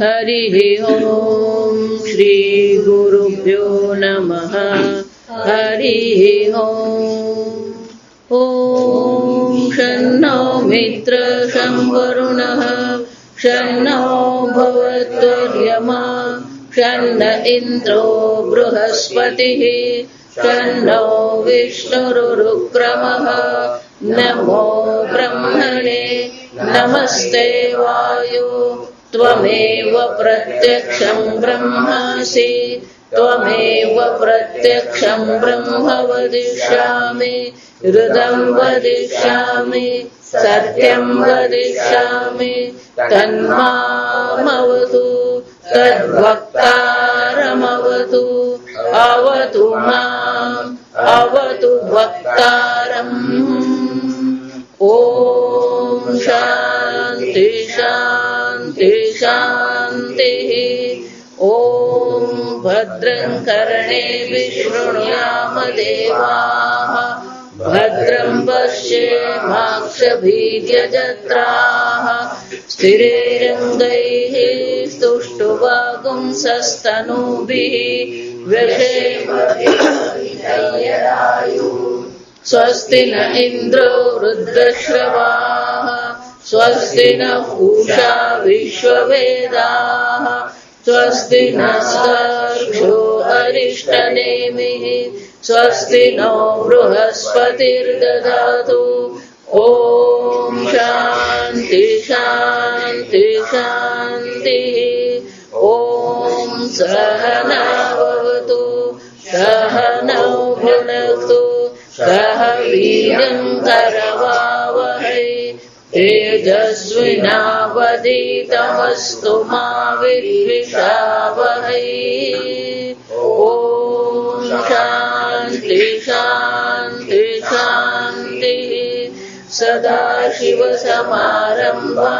हरिः ओम श्री गुरुभ्यो नमः। हरिः ओम शन्नो मित्र शं वरुणः शन्नो भवत्वर्यमा शन्न इन्द्रो बृहस्पतिः शन्नो विष्णुरुक्रमः। नमो ब्रह्मणे नमस्ते वायो त्वमेव प्रत्यक्षं ब्रह्मासि त्वमेव प्रत्यक्षं ब्रह्म वदिष्यामि हृदं वदिष्यामि सत्यं वदिष्यामि तन्मामवतु तद्वक्तारमवतु अवतु माम् अवतु वक्तारम्। ओम शांति शांति शांतिः। ओम भद्रं कर्णेभिः शृणुयाम देवाः भद्रं पश्येमाक्षभिर्यजत्राः स्थिरैरङ्गैः स्तुष्टुवागुंसस्तनूभिः व्यशेमहिर्यदायुः। स्वस्ति न इन्द्रो वृद्धश्रवाः स्वस्ति न पूषा विश्ववेदाः स्वस्ति नस्तार्क्ष्यो अरिष्टनेमिः स्वस्ति नो बृहस्पतिर्दधातु। ओम शांति शांति शांतिः। ओम सहनावतु सहनौ भुनक्तु सह वीर्यं करवावहै तेजस्विनावधीतमस्तु मा विद्विषावहै। ओम शांति शांति शांतिः। सदाशिवसमारम्भा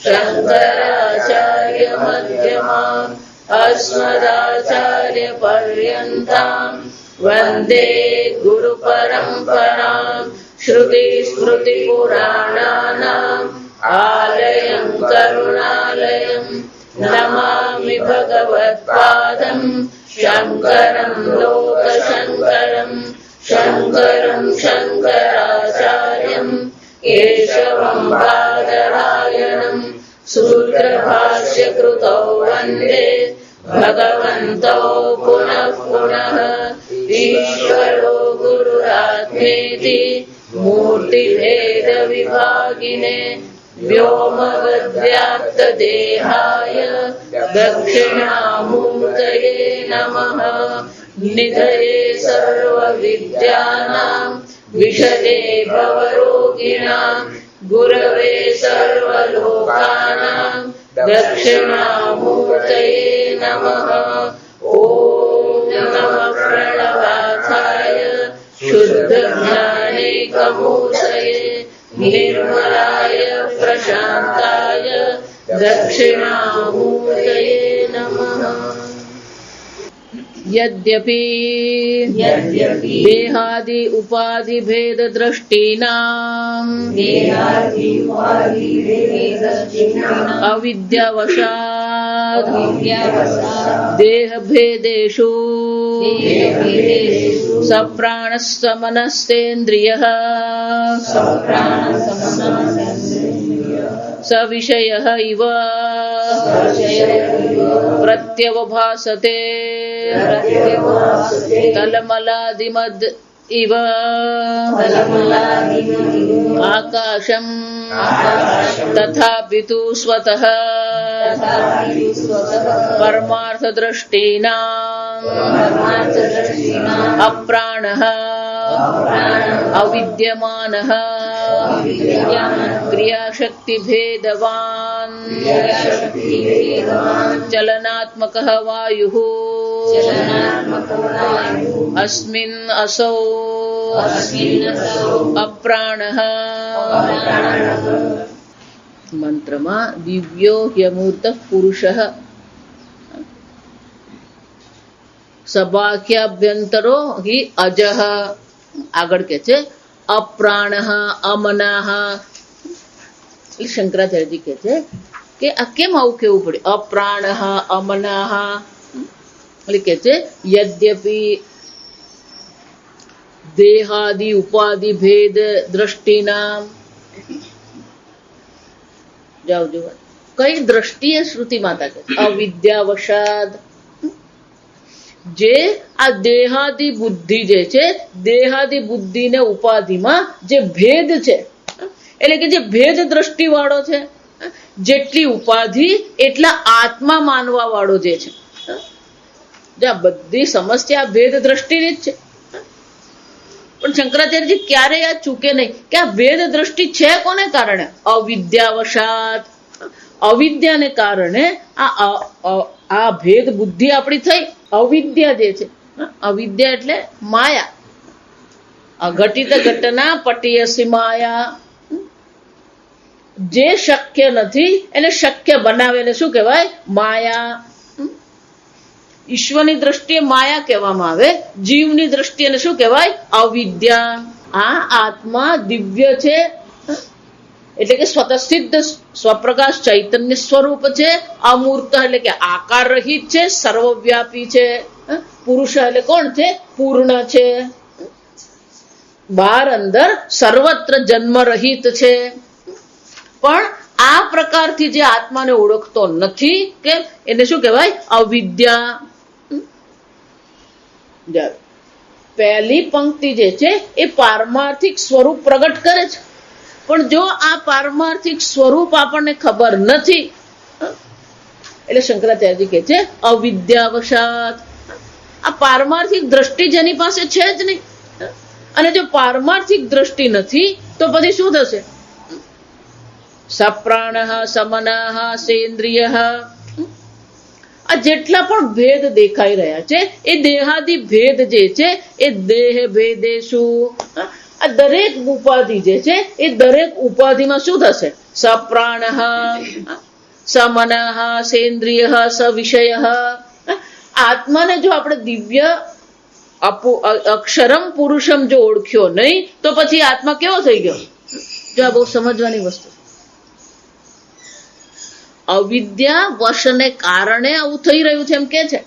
शङ्कराचार्यमध्यमाम् अस्मदाचार्यपर्यन्ताम् वन्दे गुरुपरम्पराम्। श्रुतिस्मृतिपुराणानाम् आलयं करुणालयं नमामि भगवत्पादम् शङ्करं लोकशङ्करं शङ्करं शङ्कराचार्यं केशवं बादरायणं सूत्रभाष्यकृतौ वन्दे भगवन्तौ पुनः पुनः। ईश्वरो गुरुरात्मेति मूर्तिभेदविभागिने व्योमवद्व्याप्तदेहाय दक्षिणामूर्तये नमः। निधये सर्वविद्यानां विशदे भवरोगिणां गुरवे सर्वलोकानां दक्षिणामूर्तये नमः। ओम नमः प्रणवार्थाय शुद्धज्ञानैकमूर्तये निर्मलाय प्रशान्ताय दक्षिणामूर्तये नमः। यद्यपि देहादि उपाधि भेद दृष्टीनाम् अविद्यावशात् देह भेदेषु सप्राणस्समनस्तेन्द्रियः सविषयः इव प्रत्यवभासते तलमलादिमद् इव आकाशं तथापि तु स्वतः परमार्थदृष्टीनाम् अप्राणः अविद्यमानः क्रियाशक्तिभेदवान् चलनात्मकः वायुः अस्मिन् असौ अप्राणः। મંત્રમાં દિવ્યો યમૂર્ત પુરુષઃ સબાખ્યાભ્યંતરો હિ અજઃ આગળ કે છે અપ્રાણઃ અમનાઃ શંકરાચાર્યજી કે છે કે આ કેમ આવું કેવું પડે? અપ્રાણ અમનાહ એટલે કે છે યદ્યપિ દેહાદિ ઉપાધિ ભેદ દ્રષ્ટિના. જાઓ જોવા કઈ દ્રષ્ટિએ શ્રુતિ માતા કે અવિદ્યાવશાદ જે આ દેહાદિ બુદ્ધિ જે છે, દેહાદિ બુદ્ધિ ને ઉપાધિમાં જે ભેદ છે, એટલે કે જે ભેદ દ્રષ્ટિ વાળો છે, જેટલી ઉપાધિ એટલા આત્મા માનવા વાળો જે છે, જ્યાં બધી સમસ્યા ભેદ દ્રષ્ટિની જ છે. પણ શંકરાચાર્યજી ક્યારેય આ ચૂકે નહીં કે આ ભેદ દ્રષ્ટિ છે કોને કારણે? અવિદ્યાવશાત. અવિદ્યાને કારણે આ ભેદ બુદ્ધિ આપણી થઈ. અવિદ્યા જે છે, અવિદ્યા એટલે માયા. અઘટિત ઘટના પટીયસી માયા. જે શક્ય નથી એને શક્ય બનાવે એને શું કહેવાય? માયા. ઈશ્વરની દ્રષ્ટિએ માયા કહેવામાં આવે, જીવની દ્રષ્ટિએ એને શું કહેવાય? અવિદ્યા. આ આત્મા દિવ્ય છે, એટલે કે સ્વતઃસિદ્ધ સ્વપ્રકાશ ચૈતન્ય સ્વરૂપ છે. અમૂર્ત એટલે કે આકાર રહિત છે, સર્વવ્યાપી છે. પુરુષ એટલે કોણ છે? પૂર્ણ છે. બહાર અંદર સર્વત્ર જન્મ રહિત છે. પણ આ પ્રકારથી જે આત્માને ઓળખતો નથી કે એને શું કહેવાય? અવિદ્યા. પહેલી પંક્તિ જે છે એ પારમાર્થિક સ્વરૂપ પ્રગટ કરે છે. પણ જો આ પારમાર્થિક સ્વરૂપ આપણને ખબર નથી એટલે શંકરાચાર્યજી કહે છે અવિદ્યાવશાત. આ પારમાર્થિક દ્રષ્ટિ જેની પાસે છે જ નહીં, અને જો પારમાર્થિક દ્રષ્ટિ નથી તો પછી શું થશે? સપ્રાણ સમનાહ સેન્દ્રિય. આ જેટલા પણ ભેદ દેખાઈ રહ્યા છે એ દેહાદિ ભેદ જે છે એ દેહ ભેદેશુ. આ દરેક ઉપાધિ જે છે એ દરેક ઉપાધિમાં શું થશે? સપ્રાણ સમનઃ સેન્દ્રિય સવિષય. આત્માને જો આપણે દિવ્ય અક્ષરમ પુરુષમ જો ઓળખ્યો નહીં તો પછી આત્મા કેવો થઈ ગયો? જો આ બહુ સમજવાની વસ્તુ. અવિદ્યા વશને કારણે આવું થઈ રહ્યું છે એમ કે છે.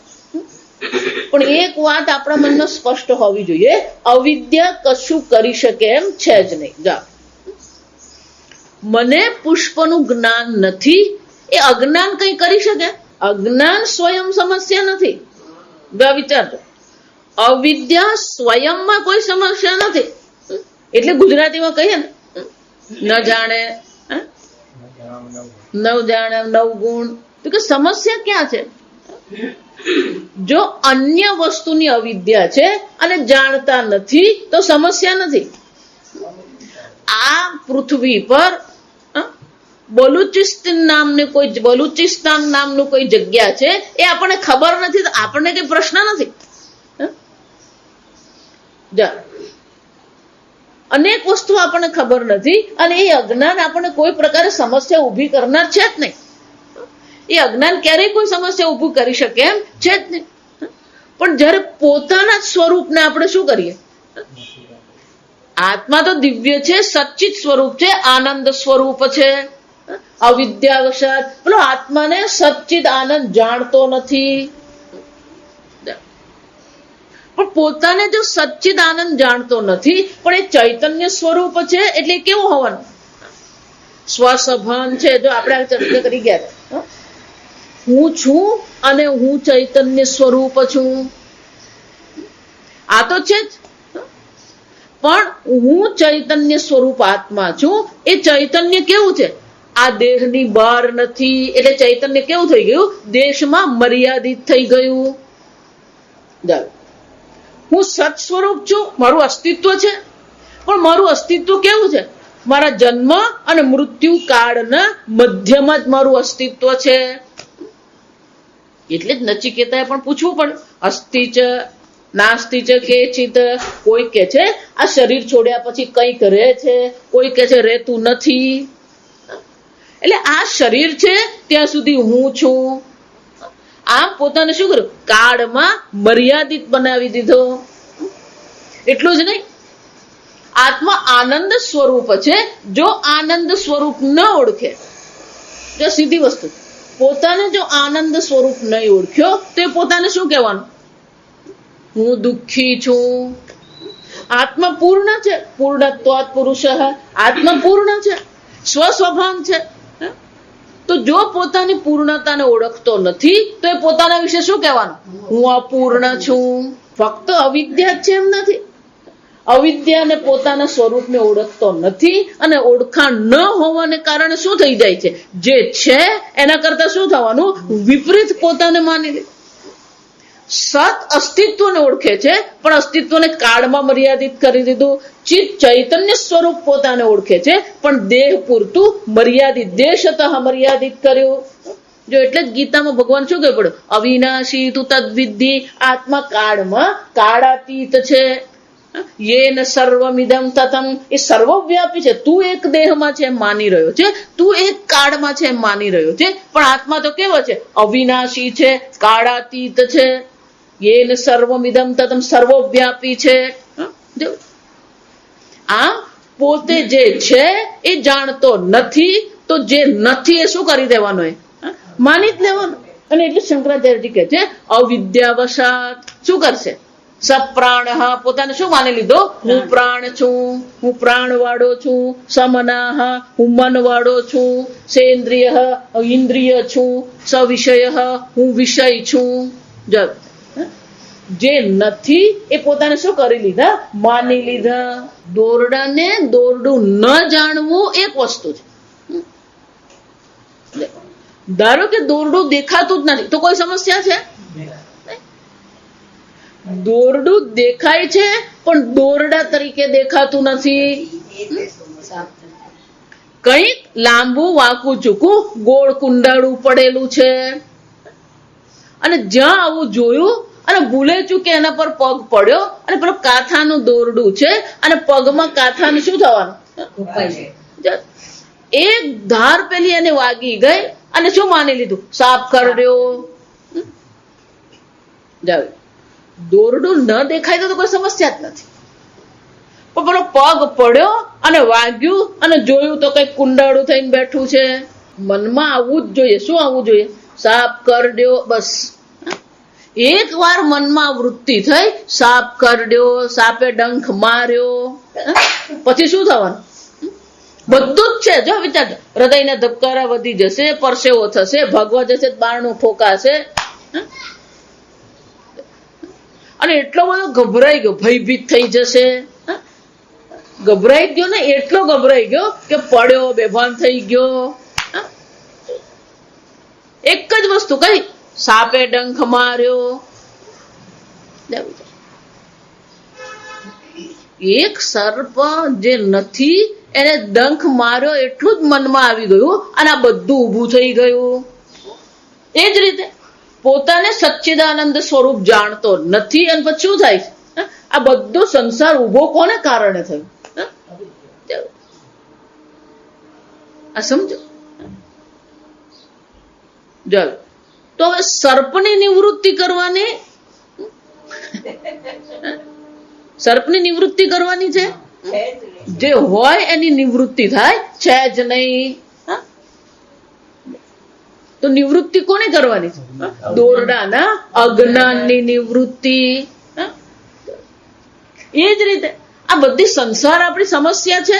પણ એક વાત આપણા મનમાં સ્પષ્ટ હોવી જોઈએ, અવિદ્યા કશું કરી શકે એમ છે જ નહીં. જા મને પુષ્પનું જ્ઞાન નથી, એ અજ્ઞાન કઈ કરી શકે? અજ્ઞાન સ્વયં સમસ્યા નથી. વિચારજો, અવિદ્યા સ્વયંમાં કોઈ સમસ્યા નથી. એટલે ગુજરાતીમાં કહીએ ને, ન જાણે નવ જાણે નવ ગુણ. તો કે સમસ્યા ક્યાં છે? જો અન્ય વસ્તુની અવિદ્યા છે અને જાણતા નથી તો સમસ્યા નથી. આ પૃથ્વી પર બલુચિસ્તાન નામનું કોઈ જગ્યા છે, એ આપણને ખબર નથી તો આપણને કઈ પ્રશ્ન નથી. અનેક વસ્તુ આપણને ખબર નથી અને એ અજ્ઞાન આપણને કોઈ પ્રકારે સમસ્યા ઊભી કરનાર છે જ નહીં. એ અજ્ઞાન ક્યારેય કોઈ સમસ્યા ઊભી કરી શકે એમ છે જ નહીં. પણ જયારે પોતાના જ સ્વરૂપને આપણે શું કરીએ? આત્મા તો દિવ્ય છે, સચ્ચિત સ્વરૂપ છે, આનંદ સ્વરૂપ છે. અવિદ્યાવશાત પેલો આત્માને સચ્ચિત આનંદ જાણતો નથી. પણ પોતાને જો સચ્ચિદ આનંદ જાણતો નથી પણ એ ચૈતન્ય સ્વરૂપ છે એટલે કેવું હોવાનું? સ્વસભાન છે. જો આપણે ચર્ચા કરી ગયા, હું છું અને હું ચૈતન્ય સ્વરૂપ છું, આ તો છે જ. પણ હું ચૈતન્ય સ્વરૂપ આત્મા છું. એ ચૈતન્ય કેવું છે? આ દેહની બહાર નથી. એટલે ચૈતન્ય કેવું થઈ ગયું? દેશમાં મર્યાદિત થઈ ગયું. હું સત સ્વરૂપ છું, મારું અસ્તિત્વ છે. પણ મારું અસ્તિત્વ કેવું છે? મારા જન્મ અને મૃત્યુ કાળના મધ્યમાં જ મારું અસ્તિત્વ છે. એટલે જ નચિકેતાએ પણ પૂછવું પડે, અસ્તિ ચ નાસ્તિ ચ કેચિત. કોઈ કે છે આ શરીર છોડ્યા પછી કંઈક રહે છે, કોઈ કે છે રહેતું નથી. એટલે આ શરીર છે ત્યાં સુધી હું છું. આમ પોતાને શું કર્યું? કાળમાં મર્યાદિત બનાવી દીધો. એટલું જ નહીં, આત્મા આનંદ સ્વરૂપ છે. જો આનંદ સ્વરૂપ ન ઓળખે જો સીધી વસ્તુ, પોતાને જો આનંદ સ્વરૂપ નહીં ઓળખ્યો તો એ પોતાને શું કહેવાનું? હું દુઃખી છું. આત્મા પૂર્ણ છે, પૂર્ણત્વાત્ પુરુષ, આત્મા પૂર્ણ છે, સ્વસ્વભાન છે. તો જો પોતાની પૂર્ણતાને ઓળખતો નથી તો એ પોતાના વિશે શું કહેવાનું? હું અપૂર્ણ છું. ફક્ત અવિદ્યા જ છે એમ નથી. અવિદ્યાને પોતાના સ્વરૂપને ઓળખતો નથી અને ઓળખાણ ન હોવાને કારણે શું થઈ જાય છે? જે છે એના કરતા શું થવાનું? વિપરીત પોતાને માની લે. સત અસ્તિત્વને ઓળખે છે પણ અસ્તિત્વને કાળમાં મર્યાદિત કરી દીધું. ચિત્ત ચૈતન્ય સ્વરૂપ પોતાને ઓળખે છે પણ દેહ પૂરતું મર્યાદિત, દેશતઃ મર્યાદિત કર્યું. જો એટલે જ ગીતામાં ભગવાન શું કહે પડ્યું? અવિનાશી તું તદ્વિદ્ધિ. આત્મા કાળમાં કાળાતીત છે. યેન સર્વમિદં તતં. એ સર્વવ્યાપી છે. તું એક દેહમાં છે એમ માની રહ્યો છે, તું એક કાળમાં છે એમ માની રહ્યો છે, પણ આત્મા તો કેવો છે? અવિનાશી છે, કાળાતીત છે. યેન સર્વમિદં તતં, સર્વવ્યાપી છે. આ પોતે જે છે એ જાણતો નથી, તો જે નથી એ શું કરી દેવાનો? એ માની જ લેવાનો. અને એટલે શંકરાચાર્યજી કહે છે અવિદ્યાવશાત શું કરશે? સપ્રાણ, પોતાને શું માની લીધો? હું પ્રાણ છું, હું પ્રાણ વાળો છું. સમના, હું મન વાળો છું. સેન્દ્રિય, ઇન્દ્રિય છું. સવિષય, હું વિષય છું. જે નથી એ પોતાને શું કરી લીધા? માની લીધા. દોરડાને દોરડું ન જાણવું એક વસ્તુ છે. ધારો કે દોરડું દેખાતું જ નથી તો કોઈ સમસ્યા છે? દોરડું દેખાય છે પણ દોરડા તરીકે દેખાતું નથી. કંઈક લાંબુ વાંકું ચૂકું ગોળ કુંડાળું પડેલું છે અને જ્યાં આવું જોયું અને ભૂલે ચૂકે એના પર પગ પડ્યો અને પેલું કાથાનું દોરડું છે અને પગમાં કાથાનું શું થવાનું? એક ધાર પેલી એને વાગી ગઈ અને શું માની લીધું? સાફ કર્યો. દોરડું ન દેખાય તો કોઈ સમસ્યા જ નથી, પણ પેલો પગ પડ્યો અને વાગ્યું અને જોયું તો કઈ કુંડાળું થઈને બેઠું છે. મનમાં આવવું જ જોઈએ. શું આવવું જોઈએ? સાફ કરડ્યો. બસ એક વાર મનમાં વૃત્તિ થઈ, સાપ કરડ્યો, સાપે ડંખ માર્યો, પછી શું થવાનું? બધું જ છે. જો વિચારજો, હૃદયના ધબકારા વધી જશે, પરસેવો થશે, ભગવા જશે, બારણું ઠોકાશે. અને એટલો બધો ગભરાઈ ગયો, ભયભીત થઈ જશે. ગભરાઈ ગયો ને, એટલો ગભરાઈ ગયો કે પડ્યો, બેભાન થઈ ગયો. એક જ વસ્તુ કઈ? સાપે ડંખ માર્યો. એક સર્પ જે નથી એને ડંખ માર્યો એટલું જ મનમાં આવી ગયું અને આ બધું ઊભું થઈ ગયું. એ જ રીતે પોતાને સચ્ચિદાનંદ સ્વરૂપ જાણતો નથી અને પછી શું થાય? આ બધો સંસાર ઊભો કોને કારણે થયો? આ સમજો. ચાલો, તો હવે સર્પની નિવૃત્તિ કરવાની, સર્પની નિવૃત્તિ કરવાની છે. જે હોય એની નિવૃત્તિ થાય છે જ નહીં. તો નિવૃત્તિ કોને કરવાની છે? દોરડાના અજ્ઞાનની નિવૃત્તિ. એ જ રીતે આ બધી સંસાર આપણી સમસ્યા છે,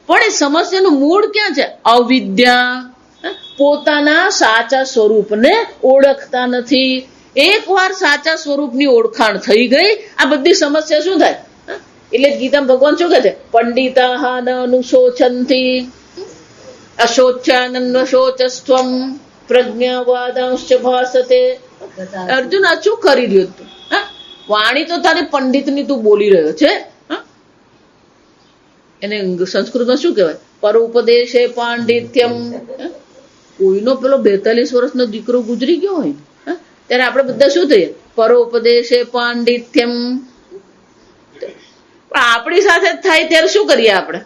પણ એ સમસ્યાનું મૂળ ક્યાં છે? અવિદ્યા. પોતાના સાચા સ્વરૂપને ઓળખતા નથી. એકવાર સાચા સ્વરૂપની ઓળખાણ થઈ ગઈ, આ બધી સમસ્યા શું થાય? એટલે ગીતામાં ભગવાન શું કહે છે? પંડિતા ન અનુશોચંતી અશોચ્યાનન્દ શોચસ્ત્વમ પ્રજ્ઞાવાદાંશ્ચ ભાસતે. અર્જુન, આ શું કરી રહ્યો તું? વાણી તો તારી પંડિતની તું બોલી રહ્યો છે. એને સંસ્કૃતમાં શું કહેવાય? પરોપદેશે પાંડિત્યમ. કોઈનો પેલો 42 વર્ષનો દીકરો ગુજરી ગયો હોય ત્યારે આપણે બધા શું થઈએ? પરોપદેશે પાંડિત્યમ. પણ આપણી સાથે થાય ત્યારે શું કરીએ આપણે?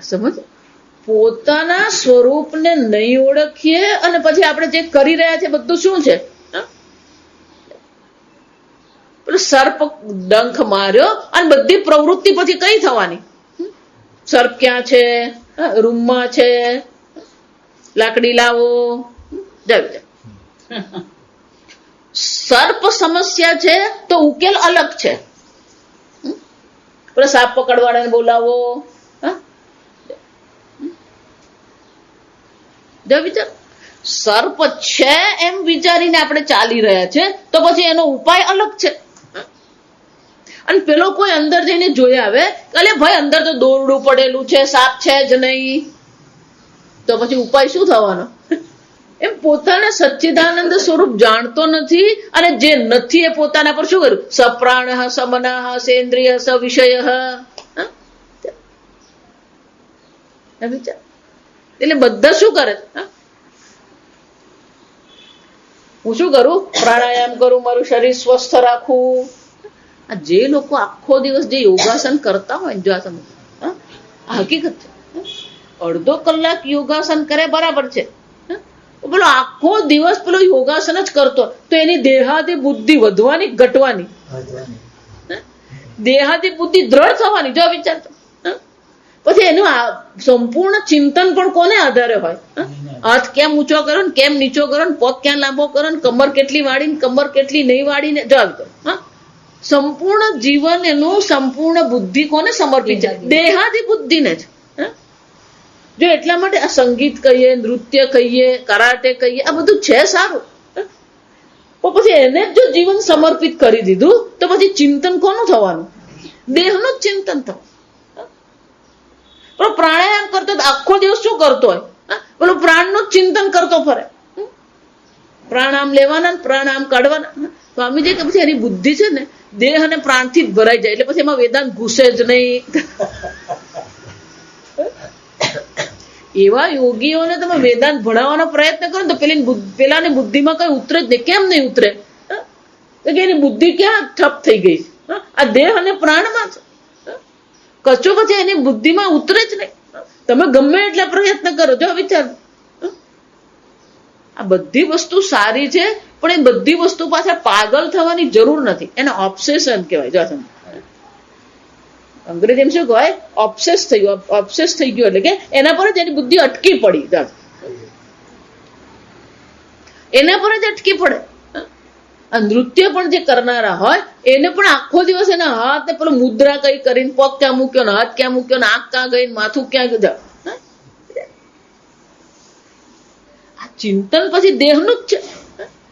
સમજ? પોતાના સ્વરૂપને નહીં ઓળખીએ અને પછી આપણે જે કરી રહ્યા છે બધું શું છે? પેલું સર્પ ડંખ માર્યો અને બધી પ્રવૃત્તિ પછી કઈ થવાની? સર્પ ક્યાં છે? રૂમમાં છે, લાકડી લાવો. સર્પ સમસ્યા છે તો ઉકેલ અલગ છે. પેલા સાપ પકડવાળાને બોલાવો. સર્પ છે એમ વિચારીને આપણે ચાલી રહ્યા છે તો પછી એનો ઉપાય અલગ છે. અને પેલો કોઈ અંદર જઈને જોઈ આવે એટલે ભાઈ અંદર તો દોરડું પડેલું છે, સાપ છે જ નહીં, તો પછી ઉપાય શું થવાનો? એમ પોતાને સચ્ચિદાનંદ સ્વરૂપ જાણતો નથી અને જે નથી એ પોતાના પર શું કર્યું? સપ્રાણ સમનઃ સેન્દ્રિય સ વિષય. એટલે બધા શું કરે? હું શું કરું? પ્રાણાયામ કરું, મારું શરીર સ્વસ્થ રાખવું. આ જે લોકો આખો દિવસ જે યોગાસન કરતા હોય જો આ હકીકત છે. અડધો કલાક યોગાસન કરે બરાબર છે, પેલો આખો દિવસ પેલો યોગાસન જ કરતો તો એની દેહાદી બુદ્ધિ વધવાની ઘટવાની? દેહાદી બુદ્ધિ દ્રઢ થવાની. જો વિચારતો પછી એનું સંપૂર્ણ ચિંતન પણ કોને આધારે હોય? હાથ કેમ ઊંચો કરો ને કેમ નીચો કરો ને પગ ક્યાં લાંબો કરો ને કમર કેટલી વાળીને કમર કેટલી નહીં વાળીને જો સંપૂર્ણ જીવન એનું સંપૂર્ણ બુદ્ધિ કોને સમર્પિત છે? દેહાદી બુદ્ધિને જ. જો એટલા માટે આ સંગીત કહીએ, નૃત્ય કહીએ, કરાટે કહીએ, આ બધું છે સારું, પણ પછી એને જ જો જીવન સમર્પિત કરી દીધું તો પછી ચિંતન કોનું થવાનું? દેહનું જ ચિંતન થવાનું. પણ પ્રાણાયામ કરતો આખો દિવસ શું કરતો હોય? પેલો પ્રાણનું જ ચિંતન કરતો ફરે. પ્રાણાયામ લેવાના, પ્રાણાયામ કાઢવાના. સ્વામીજી કે પછી એની બુદ્ધિ છે ને દેહ અને પ્રાણથી જ ભરાઈ જાય એટલે પછી એમાં વેદાંત ઘૂસે જ નહીં. એવા યોગીઓને તમે વેદાંત ભણાવવાનો પ્રયત્ન કરો તો પેલાની બુદ્ધિમાં કઈ ઉતરે જ નહીં. કેમ નહીં ઉતરે? એની બુદ્ધિ ક્યાં ઠપ થઈ ગઈ? આ દેહ અને પ્રાણમાં છે. કચો પછી એની બુદ્ધિમાં ઉતરે જ નહીં. તમે ગમે એટલા પ્રયત્ન કરો. જો વિચાર, આ બધી વસ્તુ સારી છે પણ એ બધી વસ્તુ પાછળ પાગલ થવાની જરૂર નથી. એને ઓબ્સેશન કહેવાય. જો અંગ્રેજીમાં શું કહેવાય? ઓબ્સેસ થઈ ગયો. ઓબ્સેસ થઈ ગયો એટલે કે એના પર જ એની બુદ્ધિ અટકી પડી. એના પર જ અટકી પડે. નૃત્ય પણ જે કરનારા હોય એને પણ આખો દિવસ એના હાથ ને પેલો મુદ્રા કઈ કરીને પગ ક્યાં મૂક્યો ને હાથ ક્યાં મૂક્યો ને આંખ ક્યાં ગઈ માથું ક્યાં ગયું. આ ચિંતન પછી દેહનું જ છે.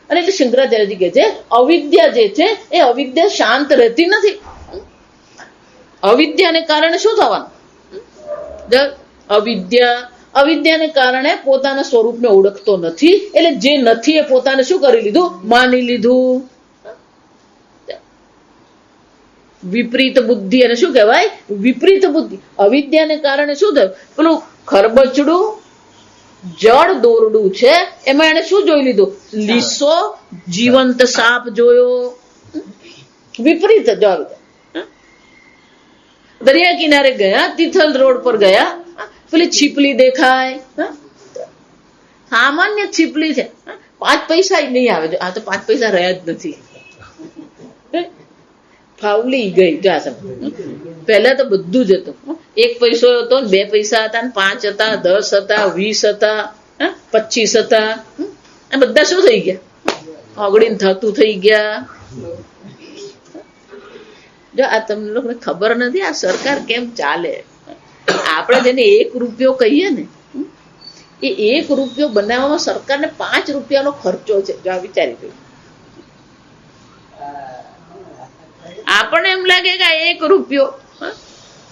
અને એટલે શંકરાચાર્યજી કહે છે અવિદ્યા જે છે એ અવિદ્યા શાંત રહેતી નથી. અવિદ્યાને કારણે શું થવાનું? અવિદ્યાને કારણે પોતાના સ્વરૂપને ઓળખતો નથી. એટલે જે નથી એ પોતાને શું કરી લીધું? માની લીધું. વિપરીત બુદ્ધિ. અને શું કહેવાય? વિપરીત બુદ્ધિ. અવિદ્યાને કારણે શું થયું? પેલું ખરબચડું જળ દોરડું છે એમાં એને શું જોઈ લીધું? લીસો જીવંત સાપ જોયો. વિપરીત જળ. દરિયા કિનારે ગયા, તિથલ રોડ પર ગયા, પેલી છીપલી દેખાય, સામાન્ય છીપલી છે, 5 પૈસા નહીં આવે. આ તો 5 પૈસા રહ્યા જ નથી. ફાવલી ગઈ. પહેલા તો બધું જ હતું. 1 પૈસો હતો, 2 પૈસા હતા, 5 હતા, 10 હતા, 20 હતા, 25 હતા. આ બધા શું થઈ ગયા? ઓગળીને થતું થઈ ગયા. જો આ તમને લોકોને ખબર નથી આ સરકાર કેમ ચાલે. આપણે જેને 1 રૂપિયો કહીએ ને એ 1 રૂપિયો બનાવવામાં સરકારને 5 રૂપિયાનો ખર્ચો છે. જો આ વિચારી જોયું. આપણને એમ લાગે કે 1 રૂપિયો,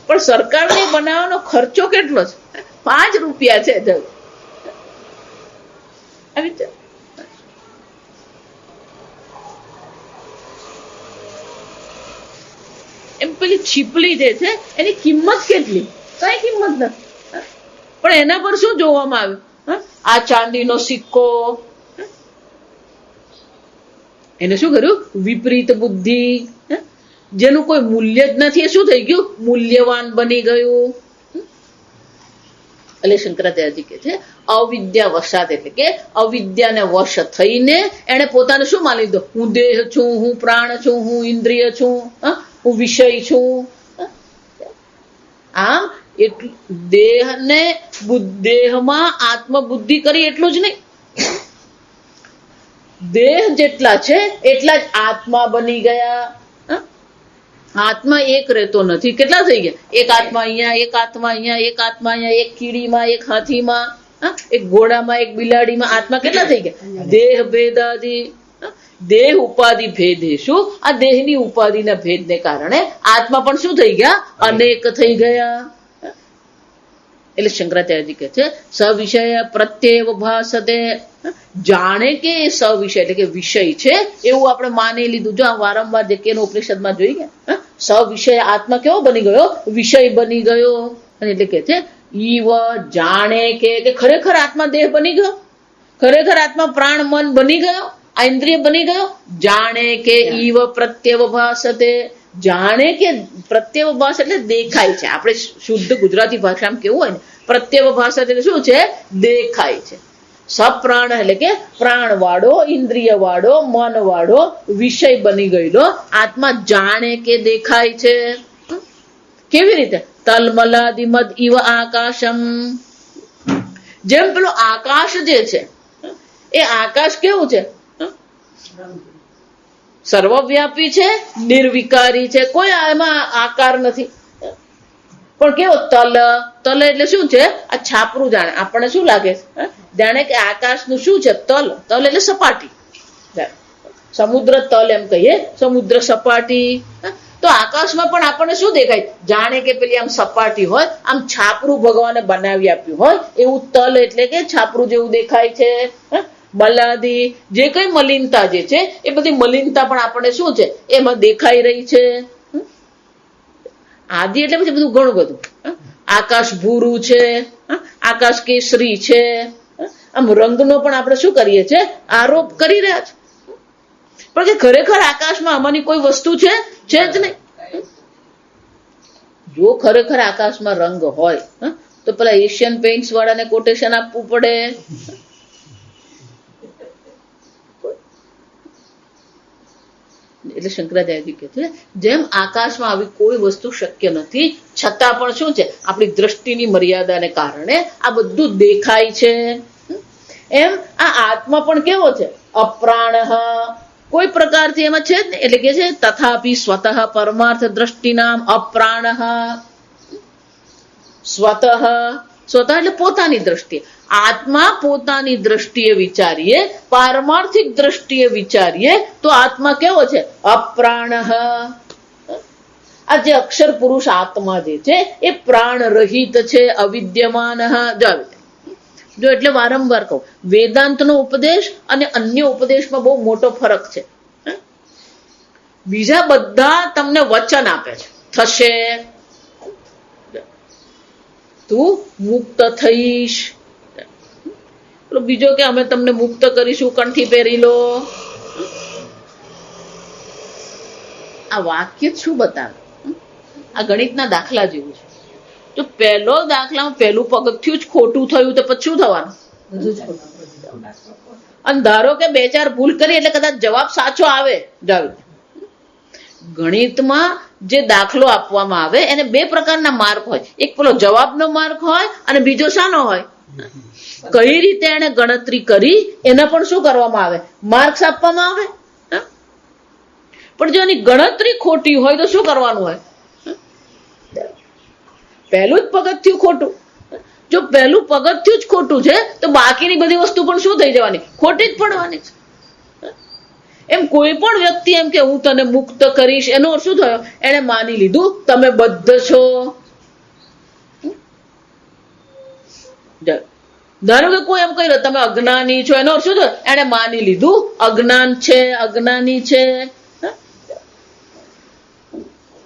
પણ સરકારને બનાવવાનો ખર્ચો કેટલો છે? 5 રૂપિયા છે. આ વિચાર. એમ પેલી છીપલી જે છે એની કિંમત કેટલી? કઈ કિંમત નથી. પણ એના પર શું જોવામાં આવ્યું? આ ચાંદીનો સિક્કો. એને શું કર્યું? વિપરીત બુદ્ધિ. જેનું કોઈ મૂલ્ય જ નથી એ શું થઈ ગયું? મૂલ્યવાન બની ગયું. એટલે શંકરાચાર્યજી કે છે અવિદ્યા વશાત, એટલે કે અવિદ્યાને વશ થઈને એને પોતાને શું માની લીધો? હું દેહ છું, હું પ્રાણ છું, હું ઇન્દ્રિય છું, હું વિષય છું. આમ એટલું દેહને દેહમાં આત્મબુદ્ધિ કરી એટલું જ નહીં, દેહ જેટલા છે એટલા જ આત્મા બની ગયા. આત્મા એક રહેતો નથી. કેટલા થઈ ગયા? એક આત્મા અહીંયા, એક આત્મા અહીંયા, એક આત્મા અહીંયા, એક કીડીમાં, એક હાથીમાં, એક ઘોડામાં, એક બિલાડીમાં. આત્મા કેટલા થઈ ગયા? દેહ ભેદાદી, દેહ ઉપાધિ ભેદ. શું? આ દેહની ઉપાધિના ભેદને કારણે આત્મા પણ શું થઈ ગયા? અનેક થઈ ગયા. એટલે શંકરાચાર્યજી કહે છે સવિષય પ્રત્યેવ ભાસતે, જાણે કે એ સવિષય એટલે કે વિષય છે એવું આપણે માની લીધું. જો આ વારંવાર જે કેનો ઉપનિષદમાં જોઈ ગયા, સવિષય આત્મા કેવો બની ગયો? વિષય બની ગયો. અને એટલે કે છે ઈવ, જાણે કે ખરેખર આત્મા દેહ બની ગયો, ખરેખર આત્મા પ્રાણ મન બની ગયો, આ ઇન્દ્રિય બની ગયો. જાણે કે ઈવ પ્રત્યેવ ભાસતે, જાણે કે પ્રત્યેવ ભાસ એટલે દેખાય છે. આપણે શુદ્ધ ગુજરાતી ભાષામાં કેવું હોય ને, પ્રત્યેવ ભાસ એટલે શું છે? દેખાય છે. સપ્રાણ એટલે કે પ્રાણ વાળો, ઇન્દ્રિય વાળો, મન વાળો, વિષય બની ગયેલો આત્મા જાણે કે દેખાય છે. કેવી રીતે? તલમલાદિમદ ઇવ આકાશમ, જેમ પેલો આકાશ જે છે એ આકાશ કેવું છે? સર્વવ્યાપી છે, નિર્વિકારી છે, કોઈ એમાં આકાર નથી. પણ કેવો? તલ, તલ એટલે શું છે? આ છાપરું. જાણે આપણને શું લાગે? જાણે કે આકાશનું શું છે? તલ. તલ એટલે સપાટી. સમુદ્ર તલ એમ કહીએ, સમુદ્ર સપાટી. તો આકાશમાં પણ આપણને શું દેખાય? જાણે કે પેલી આમ સપાટી હોય, આમ છાપરું ભગવાને બનાવી આપ્યું હોય એવું તલ એટલે કે છાપરું જેવું દેખાય છે. મલાદી, જે કઈ મલિનતા જે છે એ બધી મલિનતા પણ આપણને શું છે? એમાં દેખાઈ રહી છે. આદિ એટલે પછી બધું ઘણું બધું. આકાશ ભૂરું છે, આકાશ કેસરી છે. આમ રંગનો પણ આપણે શું કરીએ છીએ? આરોપ કરી રહ્યા છે. પણ કે ખરેખર આકાશમાં આમાંની કોઈ વસ્તુ છે જ નહીં. જો ખરેખર આકાશમાં રંગ હોય તો પેલા એશિયન પેઇન્ટ્સ વાળાને કોટેશન આપવું પડે. એટલે શંકરાચાર્યજી કહે છે જેમ આકાશમાં આવી કોઈ વસ્તુ શક્ય નથી, છતાં પણ શું છે? આપણી દ્રષ્ટિની મર્યાદાને કારણે આ બધું દેખાય છે. એમ આ આત્મા પણ કેવો છે? અપ્રાણ, કોઈ પ્રકારથી એમાં છે જ નહીં. એટલે કે છે તથાપી સ્વતઃ પરમાર્થ દ્રષ્ટિનામ અપ્રાણ. સ્વતઃ, સ્વતઃ એટલે પોતાની દ્રષ્ટિએ. આત્મા પોતાની દ્રષ્ટિએ વિચારીએ, પારમાર્થિક દ્રષ્ટિએ વિચારીએ તો આત્મા કેવો છે? અપ્રાણ. આ જે અક્ષર પુરુષ આત્મા જે છે એ પ્રાણ રહિત છે, અવિદ્યમાન. જો એટલે વારંવાર કહું, વેદાંતનો ઉપદેશ અને અન્ય ઉપદેશમાં બહુ મોટો ફરક છે. બીજા બધા તમને વચન આપે છે, થશે, તું મુક્ત થઈશ. બીજો કે અમે તમને મુક્ત કરીશું, કંઠી પહેરી લો. આ વાક્ય શું બતાવે? આ ગણિતના દાખલા જેવું છે. તો પહેલો દાખલામાં પહેલું પગથિયું જ ખોટું થયું તો પછી શું થવાનું? અને ધારો કે 2-4 ભૂલ કરી એટલે કદાચ જવાબ સાચો આવે. ગણિતમાં જે દાખલો આપવામાં આવે એને 2 પ્રકારના માર્ક હોય. એક પેલો જવાબનો માર્ક હોય અને બીજો શાનો હોય? કઈ રીતે એને ગણતરી કરી એના પણ શું કરવામાં આવે? માર્ક્સ આપવામાં આવે. પણ જો એની ગણતરી ખોટી હોય તો શું કરવાનું હોય? પહેલું જ પગથિયું ખોટું. જો પહેલું પગથિયું જ ખોટું છે તો બાકીની બધી વસ્તુ પણ શું થઈ જવાની? ખોટી જ પડવાની છે. એમ કોઈ પણ વ્યક્તિ એમ કે હું તને મુક્ત કરીશ, એનો અર્થ શું થયો? એને માની લીધું તમે બદ્ધ છો. ધારો કે કોઈ એમ કહી રહ્યો તમે અજ્ઞાની છો, એનો અર્થ શું થયો? એને માની લીધું અજ્ઞાન છે, અજ્ઞાની છે.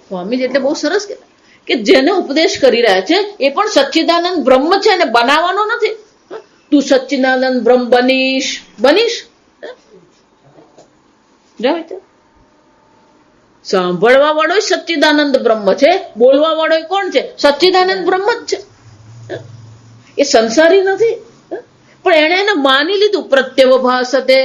સ્વામી એટલે બહુ સરસ કહેવાય કે જેને ઉપદેશ કરી રહ્યા છે એ પણ સચ્ચિદાનંદ બ્રહ્મ છે, એને બનાવવાનો નથી. તું સચ્ચિદાનંદ બ્રહ્મ બનીશ. સાંભળવા વાળો સચ્ચિદાનંદ બ્રહ્મ છે, બોલવા વાળો કોણ છે? સચ્ચિદાનંદ બ્રહ્મ જ છે. એ સંસારી નથી, પણ એને એને માની લીધું પ્રત્યવભાસતે,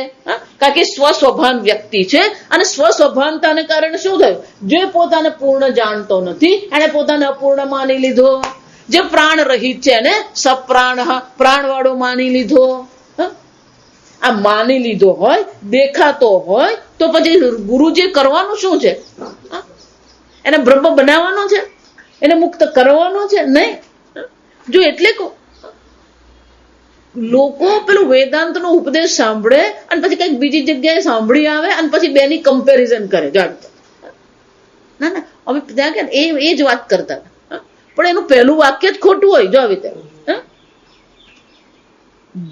કારણ કે સ્વસ્વભાન વ્યક્તિ છે અને સ્વસ્વભાનતાને કારણે શું થયું, જે પોતાને પૂર્ણ જાણતો નથી એને પોતાને અપૂર્ણ માની લીધો, જે પ્રાણ રહિત છે એને સપ્રાણ પ્રાણ વાળો માની લીધો. આ માની લીધો હોય, દેખાતો હોય તો પછી ગુરુજી કરવાનું શું છે, એને બ્રહ્મ બનાવવાનો છે, એને મુક્ત કરવાનો છે નહીં. જો એટલે લોકો પેલું વેદાંત નો ઉપદેશ સાંભળે અને પછી કઈક બીજી જગ્યાએ સાંભળી આવે અને પછી બેની કમ્પેરિઝન કરે. ના ના અમે ત્યાં કે એ જ વાત કરતા હતા, પણ એનું પહેલું વાક્ય જ ખોટું હોય. જો આવી રીતે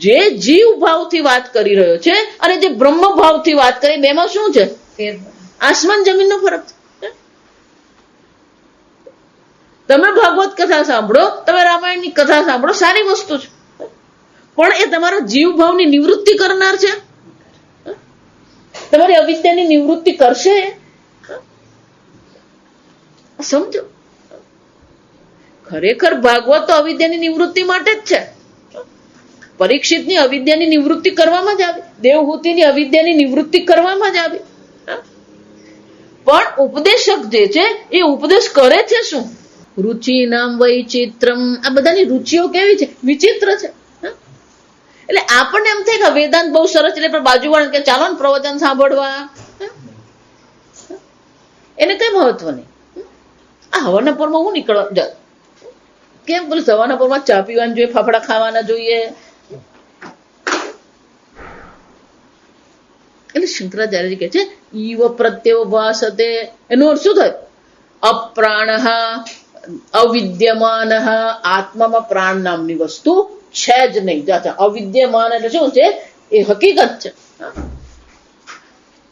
જે જીવ ભાવથી વાત કરી રહ્યો છે અને જે બ્રહ્મ ભાવથી વાત કરે બેમાં શું છે, આસમાન જમીનનો ફરક છે. તમે ભાગવત કથા સાંભળો, તમે રામાયણની કથા સાંભળો, સારી વસ્તુ છે, પણ એ તમારા જીવ ભાવની નિવૃત્તિ કરનાર છે, તમારી અવિદ્યાની નિવૃત્તિ કરશે. સમજો, ખરેખર ભાગવત તો અવિદ્યાની નિવૃત્તિ માટે જ છે. પરીક્ષિતની અવિદ્યાની નિવૃત્તિ કરવામાં જ આવી, દેવહૂતિની અવિદ્યાની નિવૃત્તિ કરવામાં જ આવી. પણ ઉપદેશક જે છે એ ઉપદેશ કરે છે શું, રુચિ નામ વૈચિત્રમ. આ બધાની રુચિઓ કેવી છે, વિચિત્ર છે. એટલે આપણને એમ થાય કે વેદાંત બહુ સરસ, એટલે પણ બાજુવાળા કે ચાલો ને પ્રવચન સાંભળવા, એને કઈ મહત્વ નહીં. આ હવાના પોરમાં હું નીકળવા કેમ બોલું, સવારના પોરમાં ચા પીવાની જોઈએ, ફાફડા ખાવાના જોઈએ. એટલે શંકરાચાર્યજી કે છે ઈવ પ્રત્યવભાસતે, એનો અર્થ શું થાય, અપ્રાણ અવિદ્યમાન, આત્મામાં પ્રાણ નામની વસ્તુ છે જ નહીં. અવિદ્યમાન એટલે શું છે, એ હકીકત છે.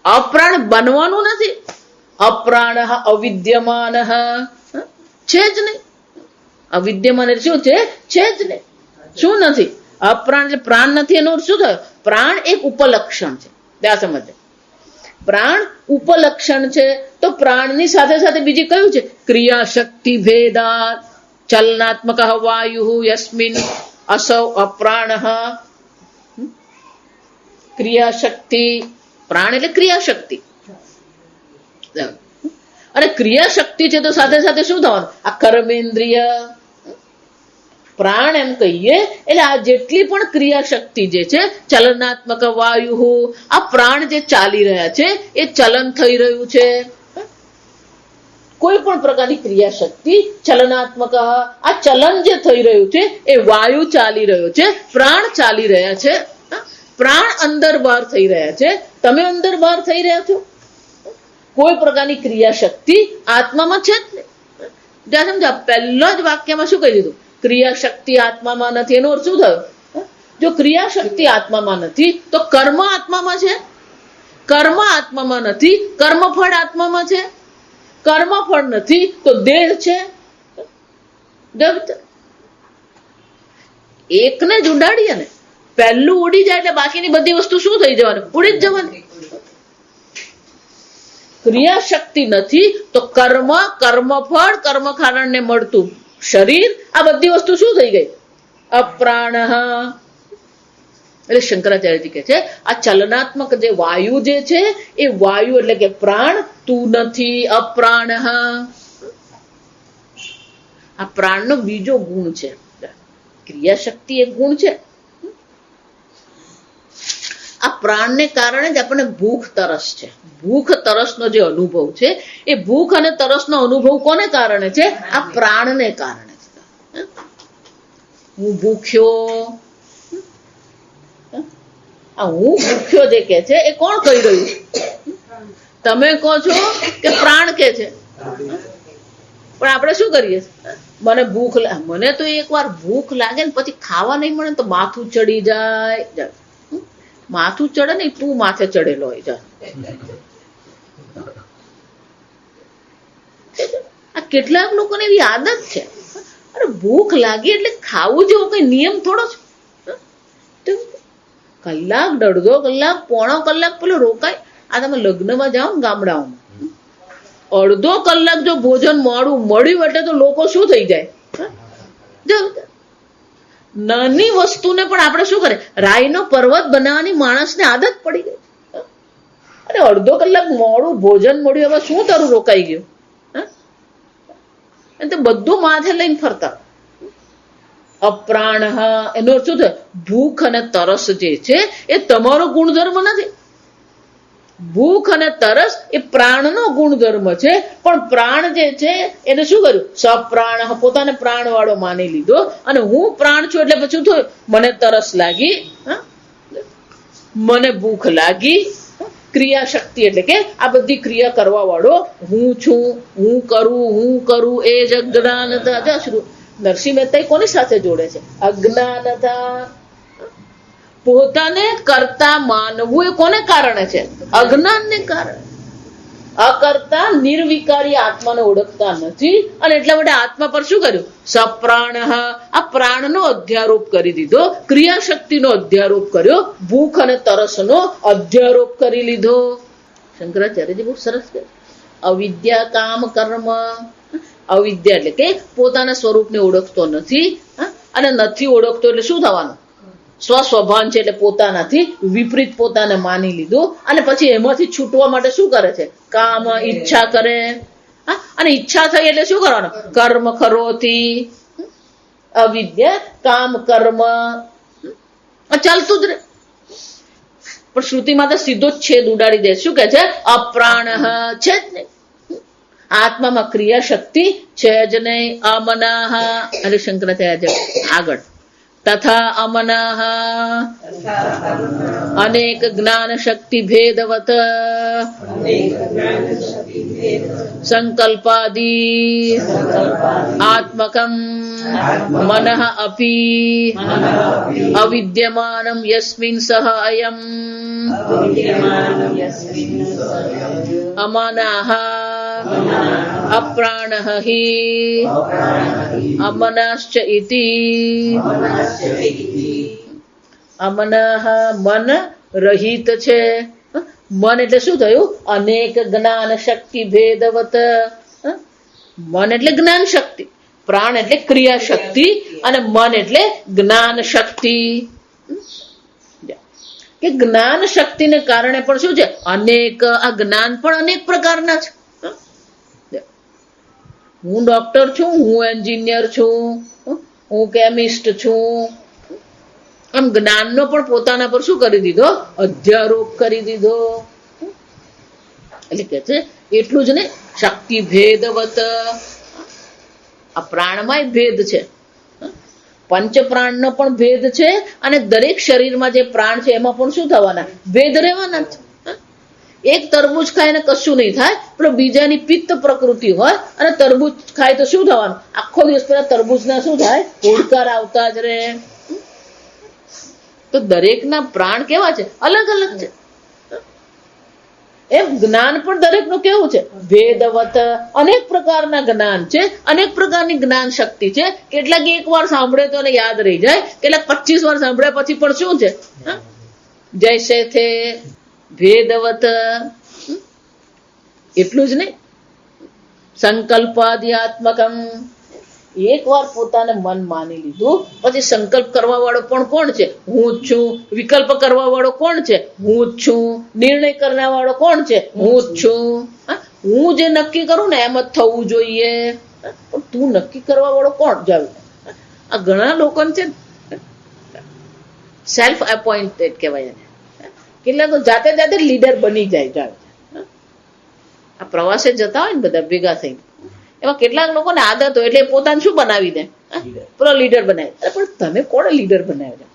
અપ્રાણ બનવાનું નથી, અપ્રાણ અવિદ્યમાન છે જ નહીં. અવિદ્યમાન એટલે શું છે જ નહીં, શું નથી, અપ્રાણ એટલે પ્રાણ નથી. એનો શું થયો, પ્રાણ એક ઉપલક્ષણ છે. ત્યાં સમજે, પ્રાણ ઉપલક્ષણ છે તો પ્રાણની સાથે સાથે બીજી કયું છે, ક્રિયા શક્તિ ભેદાત ચલનાત્મક વાયુ યસ્મિન અસૌ અપ્રાણ. ક્રિયા શક્તિ, પ્રાણ એટલે ક્રિયા શક્તિ, અને ક્રિયા શક્તિ છે તો સાથે સાથે શું થવાનું, આ કર્મેન્દ્રિય. પ્રાણ એમ કહીએ એટલે આ જેટલી પણ ક્રિયા શક્તિ જે છે, ચલનાત્મક વાયુ, આ પ્રાણ જે ચાલી રહ્યા છે એ ચલન થઈ રહ્યું છે. કોઈ પણ પ્રકારની ક્રિયા શક્તિ ચલનાત્મક, આ ચલન જે થઈ રહ્યું છે એ વાયુ ચાલી રહ્યો છે, પ્રાણ ચાલી રહ્યા છે. પ્રાણ અંદર બહાર થઈ રહ્યા છે, તમે અંદર બહાર થઈ રહ્યા છો. કોઈ પ્રકારની ક્રિયા શક્તિ આત્મામાં છે જ નહીં. જ્યાં સમજા પહેલા જ વાક્યમાં શું કહી દીધું, ક્રિયા શક્તિ આત્મામાં નથી. એનો અર્થ શું થયો, જો ક્રિયા શક્તિ આત્મામાં નથી તો કર્મ આત્મામાં છે, કર્મ આત્મામાં નથી, કર્મફળ આત્મામાં છે, કર્મફળ નથી તો દેહ છે. એકને જ ઉડાડીએ ને, પહેલું ઉડી જાય એટલે બાકીની બધી વસ્તુ શું થઈ જવાની, ઉડી જ જવાની. ક્રિયા શક્તિ નથી તો કર્મ, કર્મફળ, કર્મ કારણને મળતું શરીર, આ બધી વસ્તુ શું થઈ ગઈ, અપ્રાણ. એટલે શંકરાચાર્યજી કે છે આ ચલનાત્મક જે વાયુ જે છે એ વાયુ એટલે કે પ્રાણ તું નથી, અપ્રાણ. આ પ્રાણનો બીજો ગુણ છે, ક્રિયા શક્તિ એક ગુણ છે. આ પ્રાણને કારણે જ આપણને ભૂખ તરસ છે. ભૂખ તરસનો જે અનુભવ છે એ ભૂખ અને તરસનો અનુભવ કોને કારણે છે, આ પ્રાણને કારણે છે. હું ભૂખ્યો, આ હું ભૂખ્યો જે કે છે એ કોણ કહી રહ્યું છે, તમે કહો છો કે પ્રાણ કે છે. પણ આપણે શું કરીએ, મને ભૂખ, મને તો એકવાર ભૂખ લાગે ને પછી ખાવા નહીં મળે તો માથું ચડી જાય. માથું ચડે ને તું માથે ચડેલો હોય જા. આ કેટલાક લોકોને એવી આદત છે, અરે ભૂખ લાગી એટલે ખાવું જેવો કઈ નિયમ થોડો છે. કલાક, દોઢો કલાક, પોણો કલાક પેલો રોકાય. આ તમે લગ્નમાં જાઓ ને ગામડાઓમાં, અડધો કલાક જો ભોજન મોડું મળ્યું એટલે તો લોકો શું થઈ જાય. નાની વસ્તુને પણ આપણે શું કરે, રાઈનો પર્વત બનાવવાની માણસને આદત પડી ગઈ. અને અડધો કલાક મોડું ભોજન મળ્યું, હવે શું તારું રોકાઈ ગયું? તો બધું માથે લઈને ફરતા. અપ્રાણ એનો શું થાય? ભૂખ અને તરસ જે છે એ તમારો ગુણધર્મ નથી. ભૂખ અને તરસ એ પ્રાણનો ગુણધર્મ છે. પણ પ્રાણ જે છે એને શું કર્યું? સપ્રાણ, પોતાને પ્રાણ વાળો માની લીધો. અને હું પ્રાણ છું એટલે પછી થયું મને તરસ લાગી, મને ભૂખ લાગી. ક્રિયા શક્તિ એટલે કે આ બધી ક્રિયા કરવા વાળો હું છું, હું કરું એ જ અજ્ઞાનતા. નરસિંહ મહેતા કોની સાથે જોડે છે? અજ્ઞાનતા. પોતાને કરતા માનવું એ કોને કારણે છે? અજ્ઞાનને કારણે. અકર્તા નિર્વિકારી આત્માને ઓળખતા નથી અને એટલા માટે આત્મા પર શું કર્યું? સપ્રાણ. આ પ્રાણનો અધ્યારોપ કરી દીધો, ક્રિયાશક્તિનો અધ્યારોપ કર્યો, ભૂખ અને તરસનો અધ્યારોપ કરી લીધો. શંકરાચાર્યજી બહુ સરસ કહે, અવિદ્યા કામ કર્મ. અવિદ્યા એટલે કે પોતાના સ્વરૂપને ઓળખતો નથી, અને નથી ઓળખતો એટલે શું થવાનું? સ્વસ્વભાન છે એટલે પોતાનાથી વિપરીત પોતાને માની લીધું. અને પછી એમાંથી છૂટવા માટે શું કરે છે? કામ, ઈચ્છા કરે. અને ઈચ્છા થઈ એટલે શું કરવાનું? કર્મ કરોતી. અવિદ્યા કામ કર્મ ચાલતું જ રહે. પણ શ્રુતિમાં તો સીધો જ છેદ ઉડાડી દે. શું કે છે? અપ્રાણ છે જ નહીં. આત્મામાં ક્રિયા શક્તિ છે જ નહીં. અમનાહ. અને શંકરાચાર્ય આગળ તથા અમનાહ અનેક જ્ઞાન શક્તિ ભેદવત સંકલ્પાદી આત્મકમ મનઃ અપી અવિદ્યમાનમ યસ્મિન સહ અયમ અમનાહ અપ્રાણઃ હિ અમનશ્ચ ઇતિ. અમનઃ મન રહિત છે. મન એટલે શું થયું? અનેક જ્ઞાન શક્તિ ભેદવત. મન એટલે જ્ઞાન શક્તિ, પ્રાણ એટલે ક્રિયા શક્તિ, અને મન એટલે જ્ઞાન શક્તિ. કે જ્ઞાન શક્તિને કારણે પણ શું છે? અનેક. આ જ્ઞાન પણ અનેક પ્રકારના છે. હું ડોક્ટર છું, હું એન્જિનિયર છું, હું કેમિસ્ટ છું. આમ જ્ઞાનનો પણ પોતાના પર શું કરી દીધો? અધ્યારોપ કરી દીધો. એટલે કે છે એટલું જ નહીં, શક્તિ ભેદવત. આ પ્રાણમાં ભેદ છે, પંચ પ્રાણનો પણ ભેદ છે. અને દરેક શરીરમાં જે પ્રાણ છે એમાં પણ શું થવાના? ભેદ રહેવાના છે. એક તરબૂચ ખાય ને કશું નહીં થાય, પણ બીજાની પિત્ત પ્રકૃતિ હોય અને તરબૂચ ખાય તો શું થવાનું? આખો દિવસ પેલા તરબૂચના શું થાય? ઓડકાર આવતા જ રહે. તો દરેકના પ્રાણ કેવા છે? અલગ અલગ છે. એમ જ્ઞાન પણ દરેકનું કેવું છે? ભેદવત. અનેક પ્રકારના જ્ઞાન છે, અનેક પ્રકારની જ્ઞાન શક્તિ છે. કેટલાક એક વાર સાંભળે તો એને યાદ રહી જાય, કેટલાક 25 વાર સાંભળ્યા પછી પણ શું છે? જૈસે થે ભેદવત. એટલું જ નહીં, સંકલ્પાદ્યાત્મકમ. એક વાર પોતાને મન માની લીધું પછી સંકલ્પ કરવા વાળો પણ કોણ છે? હું જ છું. વિકલ્પ કરવા વાળો કોણ છે? હું જ છું. નિર્ણય કરનાર વાળો કોણ છે? હું જ છું. હું જે નક્કી કરું ને એમ જ થવું જોઈએ. પણ તું નક્કી કરવા વાળો કોણ? જાવ આ ઘણા લોકો છે સેલ્ફ એપોઇન્ટેડ કહેવાય. કેટલા તો જાતે જાતે લીડર બની જાય. જાવ આ પ્રવાસે જતા હોય ને બધા ભેગા થઈને, એમાં કેટલાક લોકોને આદત હોય એટલે પોતાને શું બનાવી દે? પેલો લીડર બનાવી. પણ તમે કોને લીડર બનાવ્યા?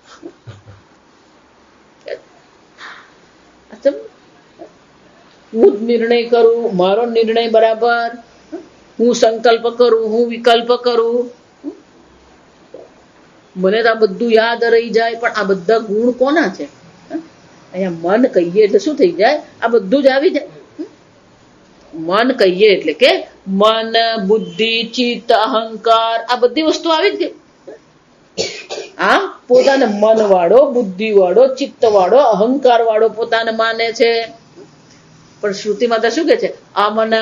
હું જ નિર્ણય કરું, મારો નિર્ણય બરાબર, હું સંકલ્પ કરું, હું વિકલ્પ કરું, મને તો આ બધું યાદ રહી જાય. પણ આ બધા ગુણ કોના છે? અહીંયા મન કહીએ એટલે શું થઈ જાય? આ બધું જ આવી જાય. મન કહીએ એટલે કે મન, બુદ્ધિ, ચિત્ત, અહંકાર, આ બધી વસ્તુ આવી જ ગઈ. આ પોતાને મન વાળો, બુદ્ધિ વાળો, ચિત્ત વાળો, અહંકાર વાળો પોતાને માને છે. પણ શ્રુતિ માતા શું કે છે? અમનઃ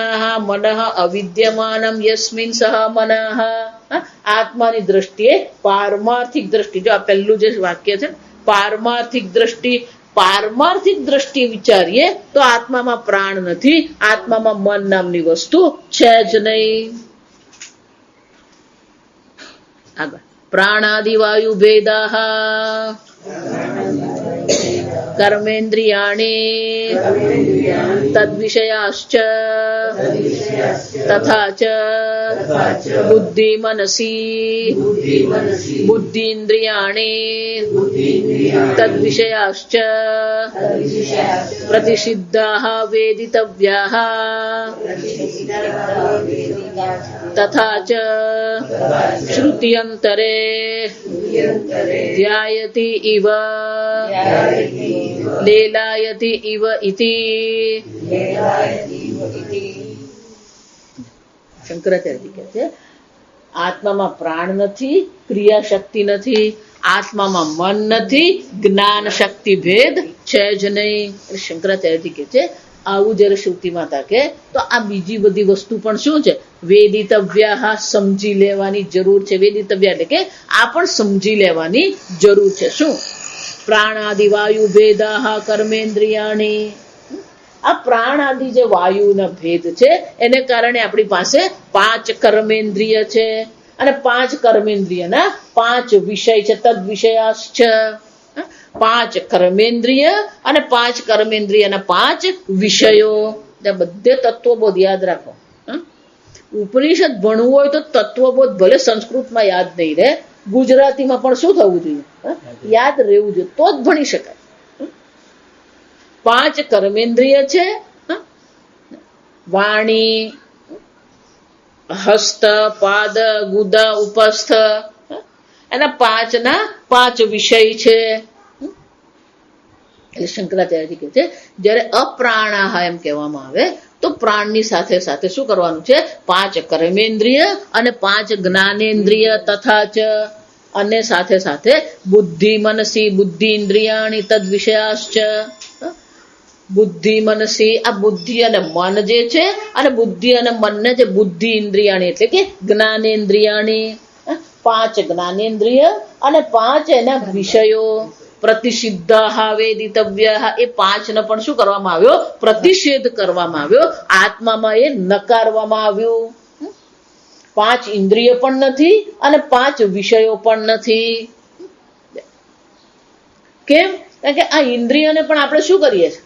મનઃ અવિદ્યમાનમ યસ્મિન સહ મનઃ. આત્માની દ્રષ્ટિએ પારમાર્થિક દ્રષ્ટિ, જો આ પહેલું જે વાક્ય છે પારમાર્થિક દ્રષ્ટિ, પારમાર્થિક દ્રષ્ટિએ વિચારીએ તો આત્મામાં પ્રાણ નથી, આત્મામાં મન નામની વસ્તુ છે જ નહીં. આગળ પ્રાણાદિ વાયુ ભેદાઃ કર્મેન્દ્રિયાણિ તદ્વિષયાશ્ચ તથા ચ બુદ્ધિ મનસી બુદ્ધિન્દ્રિયાણિ તદ્વિષયાશ્ચ પ્રતિષિદ્ધાઃ વેદિતવ્યાઃ તથા ચ શ્રુત્યંતરે ધ્યાયતિ ઇવ લેલાયતિ ઇવ ઇતિ. શંકરાચાર્ય કહે છે આત્મામાં પ્રાણ નથી, ક્રિયા શક્તિ નથી, આત્મામાં મન નથી, જ્ઞાન શક્તિ ભેદ છે જ નહીં. શંકરાચાર્યજી કહે છે આવું જયારે શ્રુતિ માતા કે તો આ બીજી બધી વસ્તુ પણ શું છે? વેદિતવ્યા, સમજી લેવાની જરૂર છે. વેદિતવ્યા એટલે કે આ પણ સમજી લેવાની જરૂર છે. શું? પ્રાણ આદિ વાયુ ભેદાઃ કર્મેન્દ્રિયાણી. આ પ્રાણ આદિ જે વાયુના ભેદ છે એને કારણે આપણી પાસે 5 કર્મેન્દ્રિય છે અને 5 કર્મેન્દ્રિયના 5 વિષય છે. તદ વિષયાશ્ચ 5 કર્મેન્દ્રિય અને 5 કર્મેન્દ્રિયના 5 વિષયો. બધે તત્વબોધ યાદ રાખો. ઉપનિષદ ભણવું હોય તો તત્વબોધ ભલે સંસ્કૃતમાં યાદ નહીં રહે, ગુજરાતીમાં પણ શું થવું જોઈએ? યાદ રહેવું જોઈએ, તો જ ભણી શકાય. 5 કર્મેન્દ્રિય છે, વાણી, હસ્ત, પાદ, ગુદ, ઉપસ્થ, એના 5 ના 5 વિષય છે. એટલે શંકરાચાર્યજી કહે છે જયારે અપ્રાણાહ એમ કહેવામાં આવે તો પ્રાણની સાથે સાથે શું કરવાનું છે? 5 કર્મેન્દ્રિય અને 5 જ્ઞાનેન્દ્રિય તથા ચ, અને સાથે સાથે બુદ્ધિ મનસી બુદ્ધિ ઇન્દ્રિયાણી તદ વિષયાશ્ચ. બુદ્ધિ મનસી, આ બુદ્ધિ અને મન જે છે, અને બુદ્ધિ અને મનને જે બુદ્ધિ ઇન્દ્રિયાણી એટલે કે જ્ઞાનેન્દ્રિયાણી. 5 જ્ઞાનેન્દ્રિય અને 5 એના વિષયો. પ્રતિષિદ્ધાઃ વેદિતવ્યાઃ, એ 5 ને પણ શું કરવામાં આવ્યો? પ્રતિષેધ કરવામાં આવ્યો. આત્મામાં એ નકારવામાં આવ્યું. 5 ઇન્દ્રિય પણ નથી અને 5 વિષયો પણ નથી. કેમ? કારણ કે આ ઇન્દ્રિયને પણ આપણે શું કરીએ છીએ?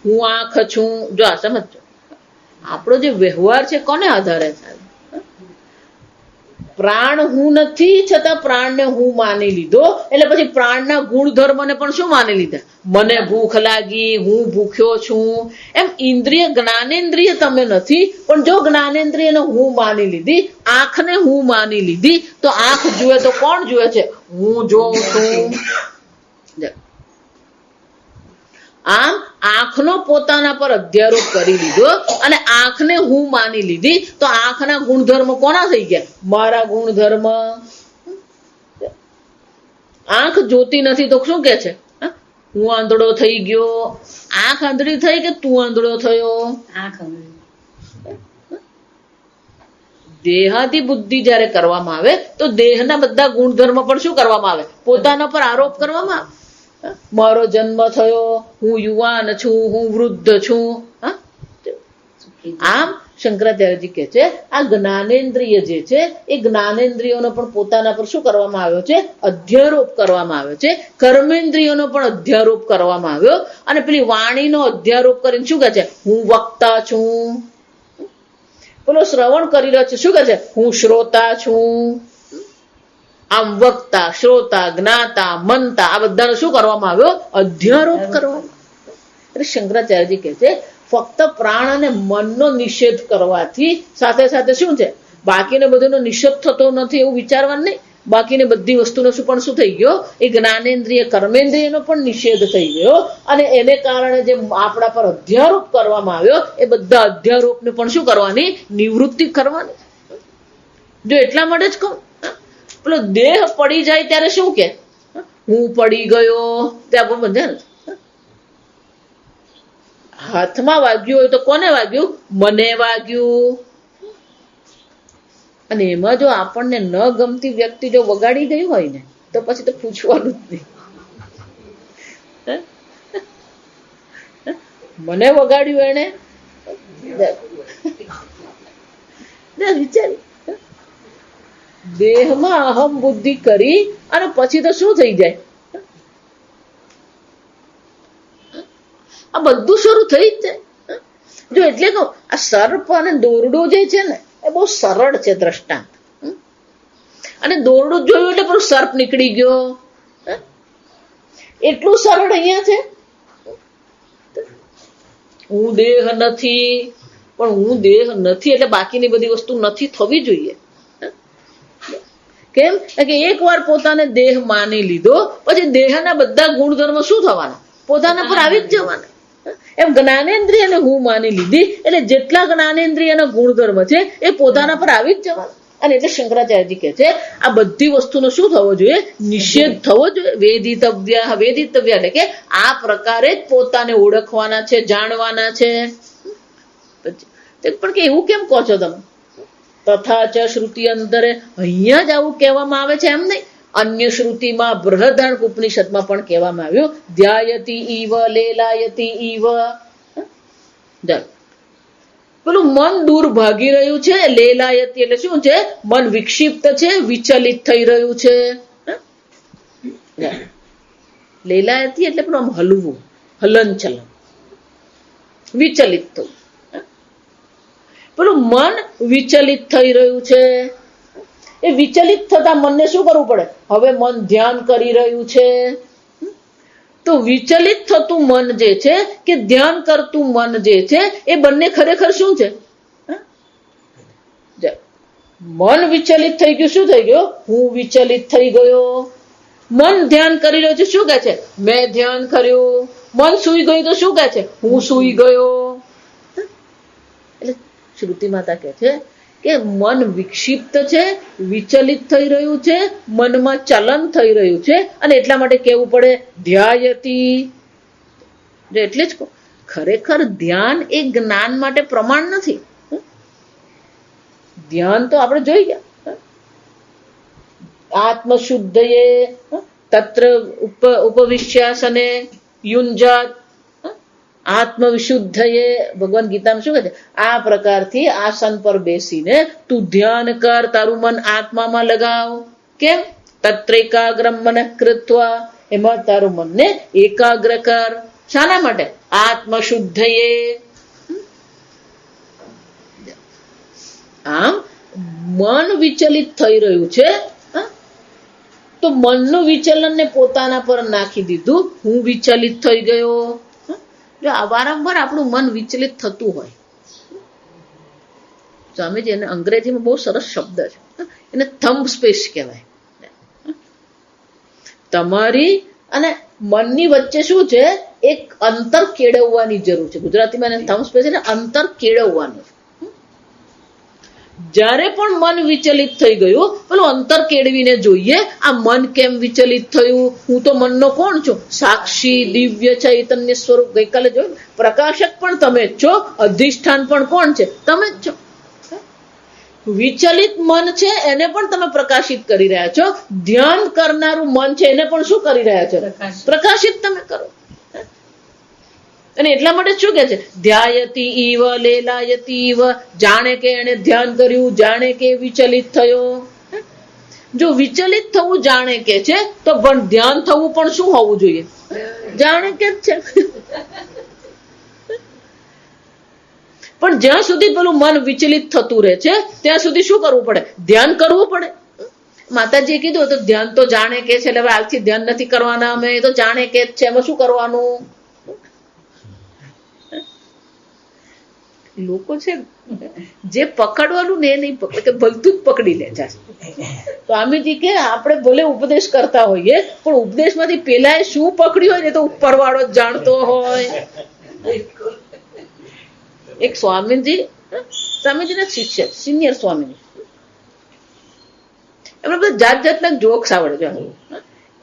હું આંખ છું. જો આ સમજો, આપણો જે વ્યવહાર છે કોને આધારે છે? પ્રાણ હું નથી છતાં પ્રાણને હું માની લીધો, એટલે પછી પ્રાણના ગુણધર્મને પણ શું માની લીધા? મને ભૂખ લાગી, હું ભૂખ્યો છું. એમ ઇન્દ્રિય જ્ઞાનેન્દ્રિય તમે નથી, પણ જો જ્ઞાનેન્દ્રિયને હું માની લીધી, આંખને હું માની લીધી, તો આંખ જુએ તો કોણ જુએ છે? હું જોઉં છું. આમ આંખનો પોતાના પર અધ્યારોપ કરી લીધો અને આંખને હું માની લીધી, તો આંખના ગુણધર્મ કોના થઈ ગયા? મારા ગુણધર્મ. આંખ જોતી નથી તો શું કે છે? હું આંધળો થઈ ગયો. આંખ આંધળી થઈ કે તું આંધળો થયો? દેહાદી બુદ્ધિ જયારે કરવામાં આવે તો દેહના બધા ગુણધર્મ પણ શું કરવામાં આવે? પોતાના પર આરોપ કરવામાં આવે. મારો જન્મ થયો, હું યુવાન છું, હું વૃદ્ધ છું. આમ શંકરાચાર્યજી કહે છે આ જ્ઞાનેન્દ્રિય જે છે એ જ્ઞાનેન્દ્રિયોનો પણ પોતાના પર શું કરવામાં આવ્યો છે? અધ્યારોપ કરવામાં આવ્યો છે. કર્મેન્દ્રિયોનો પણ અધ્યારોપ કરવામાં આવ્યો. અને પેલી વાણીનો અધ્યારોપ કરીને શું કહે છે? હું વક્તા છું. પેલો શ્રવણ કરી રહ્યો છે શું કહે છે? હું શ્રોતા છું. આમ વક્તા, શ્રોતા, જ્ઞાતા, મનતા આ બધાનો શું કરવામાં આવ્યો? અધ્યારોપ કરવામાં. એટલે શંકરાચાર્યજી કહે છે ફક્ત પ્રાણ અને મનનો નિષેધ કરવાથી સાથે સાથે શું છે? બાકીને બધુનો નિષેધ થતો નથી એવું વિચારવાનું નહીં. બાકીને બધી વસ્તુનો શું થઈ ગયો? એ જ્ઞાનેન્દ્રિય કર્મેન્દ્રિયનો પણ નિષેધ થઈ ગયો. અને એને કારણે જે આપણા પર અધ્યારોપ કરવામાં આવ્યો એ બધા અધ્યારોપને પણ શું કરવાની? નિવૃત્તિ કરવાની. જો એટલા માટે જ કહું, પેલો દેહ પડી જાય ત્યારે શું કે? હું પડી ગયો. તે આપણે બધા હાથમાં વાગ્યું હોય તો કોને વાગ્યું? મને વાગ્યું. અને એમાં જો આપણને ન ગમતી વ્યક્તિ જો વગાડી ગઈ હોય ને તો પછી તો પૂછવાનું જ નહીં. મને વગાડ્યું એને વિચારી દેહમાં અહમ બુદ્ધિ કરી અને પછી તો શું થઈ જાય? આ બધું શરૂ થઈ જ જાય. જો એટલે કહું આ સર્પ અને દોરડો જે છે ને એ બહુ સરળ છે દ્રષ્ટાંત. અને દોરડું જોયું એટલે પેલું સર્પ નીકળી ગયો, એટલું સરળ અહીંયા છે. હું દેહ નથી, પણ હું દેહ નથી એટલે બાકીની બધી વસ્તુ નથી થવી જોઈએ. કેમ કે એક વાર પોતાને દેહ માની લીધો પછી દેહના બધા ગુણધર્મ શું થવાના? પોતાના પર આવી જ જવાના. એમ જ્ઞાનેન્દ્રિયને હું માની લીધી એટલે જેટલા જ્ઞાનેન્દ્રિયના ગુણધર્મ છે એ પોતાના પર આવી જ જવાના. અને એટલે શંકરાચાર્યજી કહે છે આ બધી વસ્તુનો શું થવો જોઈએ? નિષેધ થવો જોઈએ. વેદિતવ્ય એટલે કે આ પ્રકારે જ પોતાને ઓળખવાના છે, જાણવાના છે. પણ કે એવું કેમ કહો છો તમે? તથા ચ શ્રુતિ અંતરે અહીંયા જ આવું કહેવામાં આવે છે એમ નહીં. અન્ય શ્રુતિમાં બૃહદારણ્યક ઉપનિષદમાં પણ કહેવામાં આવ્યું ધ્યાયતી ઈવ લેલાયતી ઈવ. પેલું મન દૂર ભાગી રહ્યું છે, લેલાયતી એટલે શું છે? મન વિક્ષિપ્ત છે, વિચલિત થઈ રહ્યું છે. લેલાયતી એટલે પેલું આમ હલવું, હલનચલન, વિચલિત થવું. પેલું મન વિચલિત થઈ રહ્યું છે. એ વિચલિત થતા મનને શું કરવું પડે? હવે મન ધ્યાન કરી રહ્યું છે. તો વિચલિત થતું મન જે છે કે ધ્યાન કરતું મન જે છે એ બંને ખરેખર શું છે? મન વિચલિત થઈ ગયું, શું થઈ ગયો? હું વિચલિત થઈ ગયો. મન ધ્યાન કરી રહ્યો છે, શું કહે છે? મેં ધ્યાન કર્યું. મન સૂઈ ગયું તો શું કહે છે? હું સૂઈ ગયો. એટલે શ્રુતિ માતા કહે છે કે મન વિક્ષિપ્ત છે, વિચલિત થઈ રહ્યું છે, મનમાં ચલન થઈ રહ્યું છે અને એટલા માટે કહેવું પડે ધ્યાયતી. એટલે જ ખરેખર ધ્યાન એ જ્ઞાન માટે પ્રમાણ નથી. ધ્યાન તો આપણે જોઈ ગયા આત્મશુદ્ધયે તત્ર ઉપવિશ્યાસને યુંજાત આત્મવિશુદ્ધયે. ભગવાન ગીતામાં શું કહે છે? આ પ્રકારથી આસન પર બેસીને તું ધ્યાન કર, તારું મન આત્મામાં લગાવ. કેમ? તત્રેકાગ્રમ મનઃ કૃત્વા, એમાં તારું મનને એકાગ્ર કર. શાના માટે? આત્મશુદ્ધયે. આમ મન વિચલિત થઈ રહ્યું છે તો મનનું વિચલનને પોતાના પર નાખી દીધું. હું વિચલિત થઈ ગયો. જો વારંવાર આપણું મન વિચલિત થતું હોય, સ્વામીજી એને અંગ્રેજીમાં બહુ સરસ શબ્દ છે, એને થંબ સ્પેસ કહેવાય. તમારી અને મનની વચ્ચે શું છે? એક અંતર કેળવવાની જરૂર છે. ગુજરાતીમાં એને થંબ સ્પેસ એટલે અંતર કેળવવાનું. જ્યારે પણ મન વિચલિત થઈ ગયું પેલું અંતર કેળવીને જોઈએ આ મન કેમ વિચલિત થયું. હું તો મનનો કોણ છું? સાક્ષી દિવ્ય ચૈતન્ય સ્વરૂપ. ગઈકાલે જોયું પ્રકાશક પણ તમે જ છો, અધિષ્ઠાન પણ કોણ છે? તમે જ છો. વિચલિત મન છે એને પણ તમે પ્રકાશિત કરી રહ્યા છો. ધ્યાન કરનારું મન છે એને પણ શું કરી રહ્યા છો? પ્રકાશિત તમે કરો. અને એટલા માટે શું કે છે? ધ્યાયતી ઈવ લેલાયતી ઈવ. જાણે કે એને ધ્યાન કર્યું, જાણે કે વિચલિત થયો. જો વિચલિત થવું જાણે કે છે તો પણ ધ્યાન થવું પણ શું હોવું જોઈએ? જાણે કે જ છે. પણ જ્યાં સુધી પેલું મન વિચલિત થતું રહે છે ત્યાં સુધી શું કરવું પડે? ધ્યાન કરવું પડે. માતાજીએ કીધું તો ધ્યાન તો જાણે કે છે, એટલે હવે આજથી ધ્યાન નથી કરવાના અમે, એ તો જાણે કે જ છે, એમાં શું કરવાનું? લોકો છે જે પકડવાનું ને એ નહીં પકડે, કે ભલતું જ પકડી લે છે. સ્વામીજી કે આપણે ભલે ઉપદેશ કરતા હોઈએ પણ ઉપદેશમાંથી પેલા શું પકડ્યું હોય ને તો ઉપરવાળો જ જાણતો હોય. એક સ્વામીજીના શિષ્ય સિનિયર સ્વામીજી, એમને બધા જાત જાતના જોક્સ આવડે છે.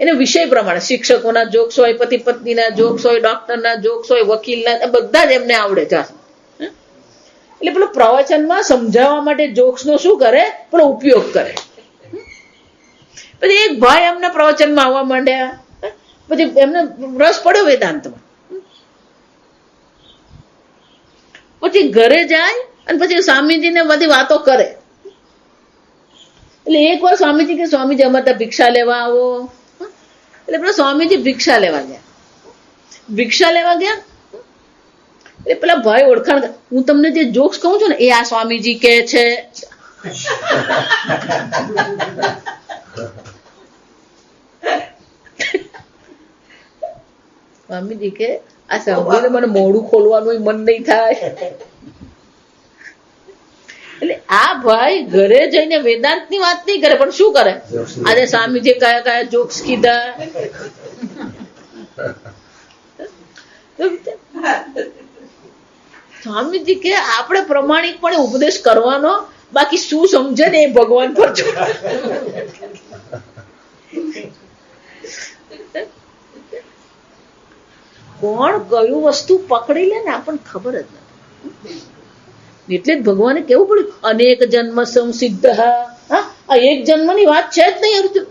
એને વિષય પ્રમાણે શિક્ષકોના જોક્સ હોય, પતિ પત્નીના જોક્સ હોય, ડોક્ટરના જોક્સ હોય, વકીલના, બધા જ એમને આવડે છે. એટલે પેલો પ્રવચનમાં સમજાવવા માટે જોક્સનો શું કરે, પેલો ઉપયોગ કરે. પછી એક ભાઈ એમના પ્રવચનમાં આવવા માંડ્યા, પછી એમને રસ પડ્યો વેદાંતમાં. પછી ઘરે જાય અને પછી સ્વામીજીને બધી વાતો કરે. એટલે એક વાર સ્વામીજી કે સ્વામીજી અમારે ત્યાં ભિક્ષા લેવા આવો. એટલે પેલા સ્વામીજી ભિક્ષા લેવા ગયા. એટલે પેલા ભાઈ ઓળખાણ, હું તમને જે જોક્સ કહું છું ને એ આ સ્વામીજી કે છે. સ્વામીજી કે આ સાંભળીને મને મોઢું ખોલવાનું મન નહીં થાય. એટલે આ ભાઈ ઘરે જઈને વેદાંત ની વાત નહીં કરે, પણ શું કરે, આજે સ્વામીજી કયા કયા જોક્સ કીધા. સ્વામીજી કે આપણે પ્રમાણિકપણે ઉપદેશ કરવાનો, બાકી શું સમજે ને એ ભગવાન પર છોડ. કોણ કયું વસ્તુ પકડી લે ને આપણને ખબર જ નથી. એટલે જ ભગવાને કેવું પડ્યું, અનેક જન્મ સંસિદ્ધ. આ એક જન્મની વાત છે જ નહીં અર્જુન.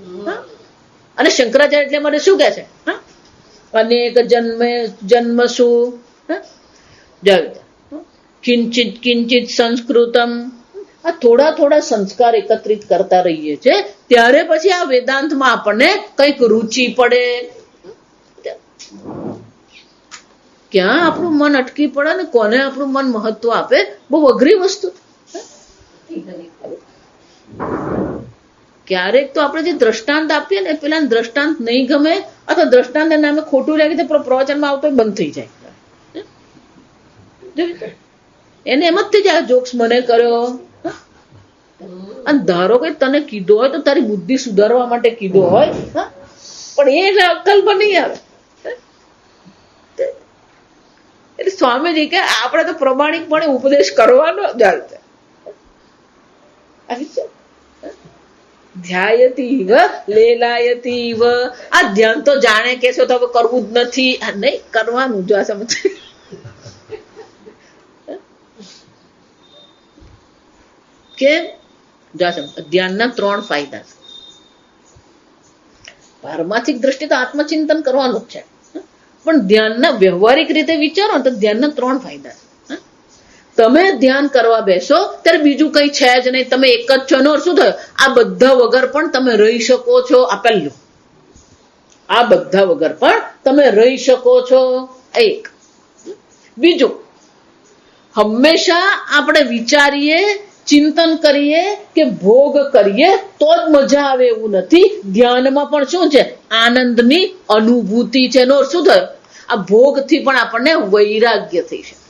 અને શંકરાચાર્ય એટલે મને શું કે છે, અનેક જન્મ શું કિંચિત કિંચિત સંસ્કૃતમ. આ થોડા થોડા સંસ્કાર એકત્રિત કરતા રહીએ છે, ત્યારે પછી આ વેદાંતમાં આપણને કઈક રુચિ પડે. ક્યાં આપણું મન અટકી પડે ને કોને આપણું મન મહત્વ આપે, બહુ અઘરી વસ્તુ. ક્યારેક તો આપણે જે દ્રષ્ટાંત આપીએ ને પેલા દ્રષ્ટાંત નહીં ગમે, અથવા દ્રષ્ટાંત નામે ખોટું લાગે તો પ્રવચનમાં આવતો બંધ થઈ જાય. એને એમ જ થઈ જાય, જોક્સ મને કર્યો. અને ધારો કે તને કીધો હોય તો તારી બુદ્ધિ સુધારવા માટે કીધો હોય, પણ એ અક્કલમાં નહીં આવે. એટલે સ્વામીજી કે આપણે તો પ્રમાણિકપણે ઉપદેશ કરવાનો જ. ધ્યાયતી લેલાયતી. આ ધ્યાન તો જાણે કે છો તો હવે કરવું જ નથી, નહીં કરવાનું. જો આ સમજ કેમ, ધ્યાનના 3 ફાયદા છે. પારમાર્થિક દ્રષ્ટિ તો આત્મચિંતન કરવાનું જ છે, પણ ધ્યાનના વ્યવહારિક રીતે વિચારો તો ધ્યાનના 3 ફાયદા છે. તમે ધ્યાન કરવા બેસો ત્યારે બીજું કઈ છે જ નહીં, તમે એક જ છો. નો શું થયો, આ બધા વગર પણ તમે રહી શકો છો. આ પહેલું, આ બધા વગર પણ તમે રહી શકો છો. એક. બીજું, હંમેશા આપણે વિચારીએ, ચિંતન કરીએ કે ભોગ કરીએ તો જ મજા આવે એવું નથી. ધ્યાનમાં પણ શું છે, આનંદની અનુભૂતિ છે. નો શું થયો, આ ભોગથી પણ આપણને વૈરાગ્ય થઈ શકે.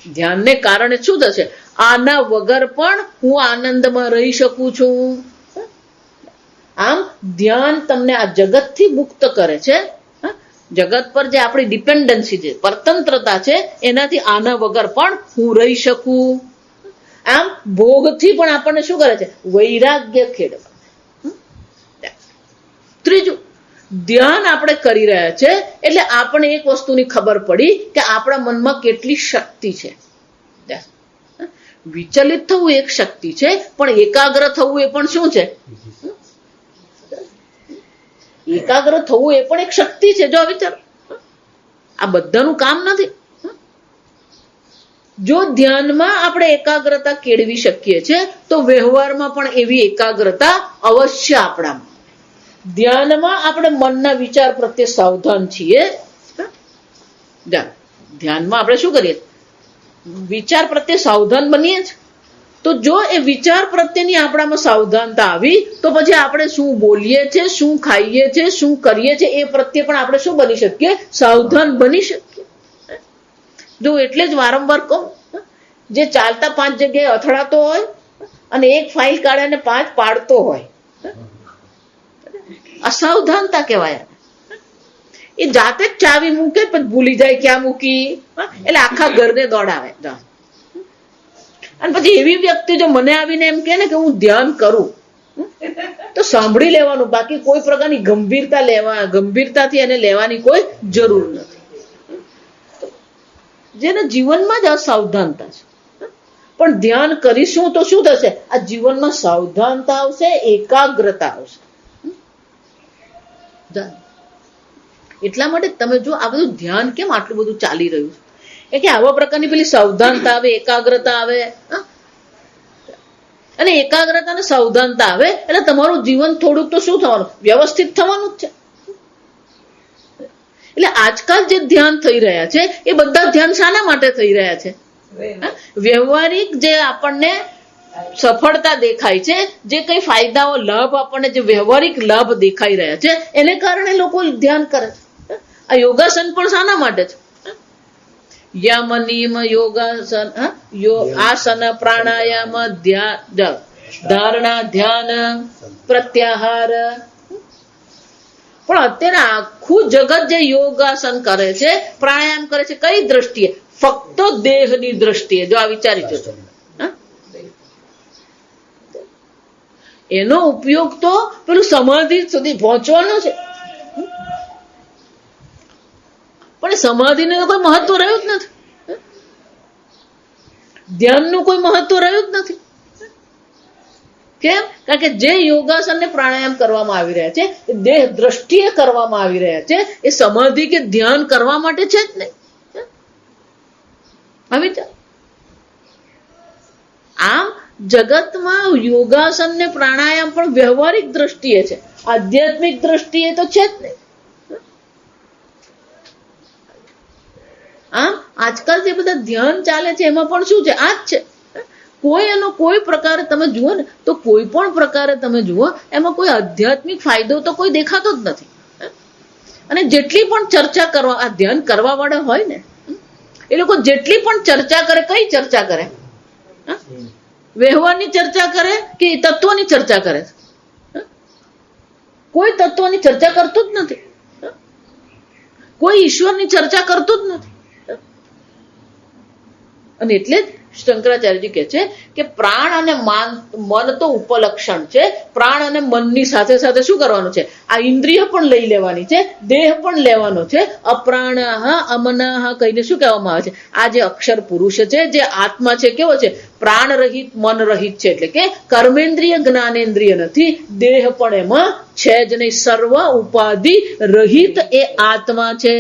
ધ્યાનને કારણે શું થશે, આના વગર પણ હું આનંદમાં રહી શકું છું. આમ ધ્યાન તમને આ જગતથી મુક્ત કરે છે. જગત પર જે આપણી ડિપેન્ડન્સી છે, પરતંત્રતા છે, એનાથી આના વગર પણ હું રહી શકું. આમ ભોગથી પણ આપણને શું કરે છે, વૈરાગ્ય ખેડવા. ત્રીજું, ધ્યાન આપણે કરી રહ્યા છે એટલે આપણે એક વસ્તુની ખબર પડી કે આપણા મનમાં કેટલી શક્તિ છે. વિચલિત થવું એક શક્તિ છે, પણ એકાગ્ર થવું એ પણ શું છે, એકાગ્ર થવું એ પણ એક શક્તિ છે. જો વિચાર, આ બધાનું કામ નથી. જો ધ્યાનમાં આપણે એકાગ્રતા કેળવી શકીએ છીએ તો વ્યવહારમાં પણ એવી એકાગ્રતા અવશ્ય આપણામાં. ધ્યાનમાં આપણે મનના વિચાર પ્રત્યે સાવધાન છીએ. ધ્યાનમાં આપણે શું કરીએ, વિચાર પ્રત્યે સાવધાન બનીએ છીએ. તો જો એ વિચાર પ્રત્યેની આપણામાં સાવધાનતા આવી તો પછી આપણે શું બોલીએ છીએ, શું ખાઈએ છીએ, શું કરીએ છીએ એ પ્રત્યે પણ આપણે શું બની શકીએ, સાવધાન બની શકીએ. જો એટલે જ વારંવાર કહું, જે ચાલતા 5 જગ્યાએ અથડાતો હોય અને એક ફાઇલ કાઢે અને 5 પાડતો હોય, અસાવધાનતા કહેવાય. એ જાતે જ ચાવી મૂકે પછી ભૂલી જાય ક્યાં મૂકી, એટલે આખા ઘરને દોડાવે. અને પછી એવી વ્યક્તિ જો મને આવીને એમ કહે ને કે હું ધ્યાન કરું, તો સાંભળી લેવાનું, બાકી કોઈ પ્રકારની ગંભીરતાથી એને લેવાની કોઈ જરૂર નથી. જેના જીવનમાં જ અસાવધાનતા છે, પણ ધ્યાન કરીશું તો શું થશે? આ જીવનમાં સાવધાનતા આવશે, એકાગ્રતા આવશે. એટલા માટે તમે જો આ બધું ધ્યાન કેમ આટલું બધું ચાલી રહ્યું છે, કે આવા પ્રકારની પેલી સાવધાનતા આવે, એકાગ્રતા આવે, અને એકાગ્રતા અને સાવધાનતા આવે એટલે તમારું જીવન થોડુંક તો શું થવાનું? વ્યવસ્થિત થવાનું જ છે. એટલે આજકાલ જે ધ્યાન થઈ રહ્યા છે એ બધા ધ્યાન શાના માટે થઈ રહ્યા છે? વ્યવહારિક જે આપણને સફળતા દેખાય છે, જે કઈ ફાયદાઓ, લાભ આપણને જે વ્યવહારિક લાભ દેખાઈ રહ્યા છે એને કારણે લોકો ધ્યાન કરે છે. આ યોગાસન પણ શાના માટે છે? યમ નિયમ યોગાસન, આસન, પ્રાણાયામ, ધારણા, ધ્યાન, પ્રત્યાહાર. પણ અત્યારે આખું જગત જે યોગાસન કરે છે, પ્રાણાયામ કરે છે, કઈ દ્રષ્ટિએ? ફક્ત દેહની દ્રષ્ટિએ. જો આ વિચારી જજો, એનો ઉપયોગ તો પેલું સમાધિ સુધી પહોંચવાનો છે, પણ સમાધિને તો કોઈ મહત્વ રહ્યું જ નથી, ધ્યાનનું કોઈ મહત્વ રહ્યું જ નથી. કેમ? કારણ કે જે યોગાસન ને પ્રાણાયામ કરવામાં આવી રહ્યા છે એ દેહ દ્રષ્ટિએ કરવામાં આવી રહ્યા છે, એ સમાધિ કે ધ્યાન કરવા માટે છે જ નહીં. હવે આમ જગતમાં યોગાસન ને પ્રાણાયામ પણ વ્યવહારિક દ્રષ્ટિએ છે, આધ્યાત્મિક દ્રષ્ટિએ તો છે જ નહીં. આમ આજકાલ જે બધા ધ્યાન ચાલે છે એમાં પણ શું છે? આ જ છે. કોઈ એનો કોઈ પ્રકારે તમે જુઓ ને તો કોઈ પણ પ્રકારે તમે જુઓ એમાં કોઈ આધ્યાત્મિક ફાયદો તો કોઈ દેખાતો જ નથી. અને જેટલી પણ ચર્ચા કરવા આ ધ્યાન કરવા વાળા હોય ને એ લોકો જેટલી પણ ચર્ચા કરે, કઈ ચર્ચા કરે? વ્યવહારની ચર્ચા કરે કે તત્વની ચર્ચા કરે? કોઈ તત્વની ચર્ચા કરતું જ નથી, કોઈ ઈશ્વરની ચર્ચા કરતું જ નથી. અને એટલે જ શંકરાચાર્યજી કહે છે કે પ્રાણ અને મન તો ઉપલક્ષણ છે. પ્રાણ અને મનની સાથે સાથે શું કરવાનું છે? આ ઇન્દ્રિય પણ લઈ લેવાની છે, દેહ પણ લેવાનો છે. અપ્રાણઃ અમનઃ કહીને શું કહેવામાં આવે છે? આ જે અક્ષર પુરુષ છે, જે આત્મા છે, કેવો છે? પ્રાણ રહિત, મન રહિત છે. એટલે કે કર્મેન્દ્રિય, જ્ઞાનેન્દ્રિય નથી, દેહ પણ એમાં છે જ નહીં. સર્વ ઉપાધિ રહિત એ આત્મા છે.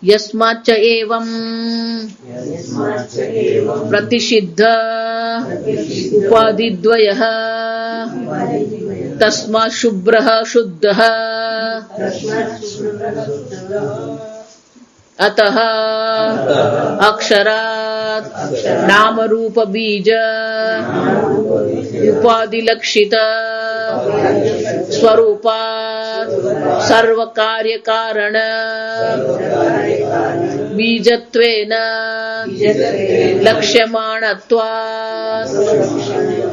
યસ્માચ્ચ એવં પ્રતિષિદ્ધ ઉપાધિદ્વયઃ તસ્માत् શુભ્રઃ શુદ્ધઃ અતઃ અક્ષરાત નામરૂપ બીજ ઉપાધિલક્ષિત સ્વરૂપાત સર્વ કાર્ય કારણ બીજત્વેન લક્ષ્યમાણત્વાत्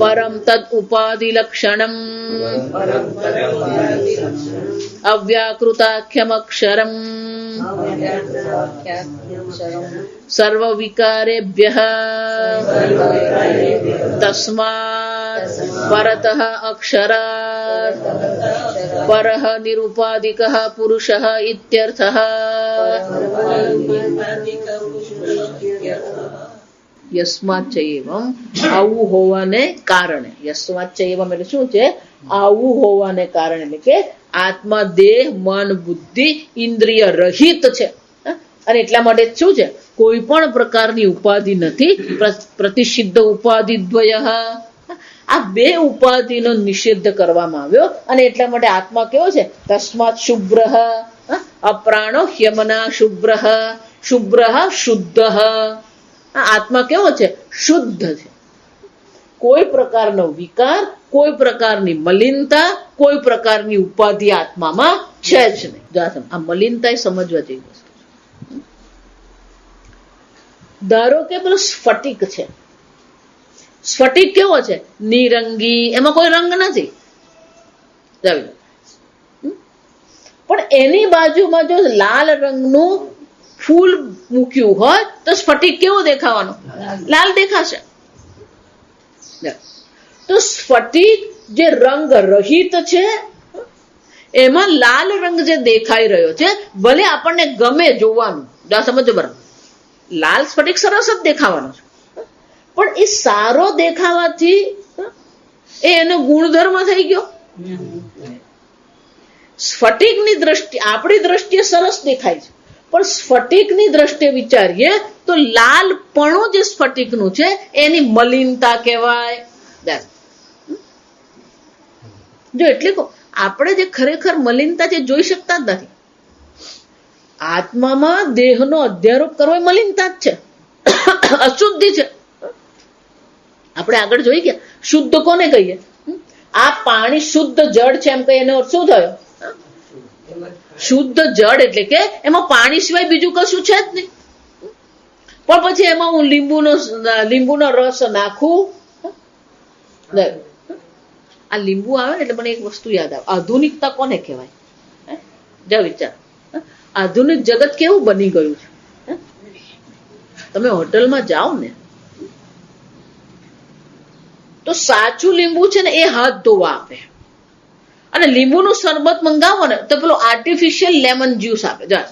પરમ તદ ઉપાધિલક્ષણમ અવ્યાકૃતાખ્યમક્ષરમ સર્વ વિકારેભ્યઃ તસ્માत् પરતઃ અક્ષરાત પરઃ નિરુપાધિકઃ પુરુષઃ ઇત્યર્થઃ. યસ્માચ્ચ એવં, આવું હોવાને કારણે. યસ્માચ્ચ એવં એટલે શું છે? આવું હોવાને કારણે, એટલે કે આત્મા દેહ, મન, બુદ્ધિ, ઇન્દ્રિય રહિત છે. અને એટલા માટે શું છે? કોઈ પણ પ્રકારની ઉપાધિ નથી. પ્રતિષિદ્ધ ઉપાધિ દ્વયઃ, આ બે ઉપાધિનો નિષેધ કરવામાં આવ્યો. અને એટલા માટે આત્મા કેવો છે? તસ્માત શુભ્રઃ અપ્રાણો હ્યમના શુભ્રઃ, શુભ્રઃ શુદ્ધઃ. આત્મા કેવો છે? શુદ્ધ છે. કોઈ પ્રકારનો વિકાર, કોઈ પ્રકારની મલિનતા, કોઈ પ્રકારની ઉપાધિ આત્મામાં છે જ નહીં. આ મલિનતા એ સમજવા જેવી વસ્તુ. ધારો કે પેલો સ્ફટિક છે. સ્ફટિક કેવો છે? નિરંગી, એમાં કોઈ રંગ નથી. પણ એની બાજુમાં જો લાલ રંગનું ફૂલ મૂક્યું હોય તો સ્ફટિક કેવો દેખાવાનો? લાલ દેખાશે. તો સ્ફટિક જે રંગ રહિત છે એમાં લાલ રંગ જે દેખાઈ રહ્યો છે, ભલે આપણને ગમે જોવાનું, સમજો બરાબર, લાલ સ્ફટિક સરસ જ દેખાવાનો છે, પણ એ સારો દેખાવાથી એ એનો ગુણધર્મ થઈ ગયો. સ્ફટિકની દ્રષ્ટિ આપણી દ્રષ્ટિએ સરસ દેખાય છે, પણ સ્ફટિકની દ્રષ્ટિએ વિચારીએ તો લાલપણું જે સ્ફટિકનું છે એની મલિનતા કહેવાય. જો એટલે આપણે જે ખરેખર મલિનતા છે જોઈ શકતા જ નથી. આત્મામાં દેહનો અધ્યારોપ કરવો એ મલિનતા જ છે, અશુદ્ધિ છે. આપણે આગળ જોઈ ગયા શુદ્ધ કોને કહીએ? આ પાણી શુદ્ધ જળ છે એમ કહીએ એનો અર્થ શું થયો? શુદ્ધ જળ એટલે કે એમાં પાણી સિવાય બીજું કશું છે જ નહીં. પણ પછી એમાં હું લીંબુનો રસ નાખું. આ લીંબુ આવે ને એટલે મને એક વસ્તુ યાદ આવે, આધુનિકતા કોને કહેવાય? જા વિચાર, આધુનિક જગત કેવું બની ગયું છે. તમે હોટલમાં જાઓ ને તો સાચું લીંબુ છે ને એ હાથ ધોવા આપે, અને લીંબુનું શરબત મંગાવો ને તો પેલો આર્ટિફિશિયલ લેમન જ્યુસ આપે. જા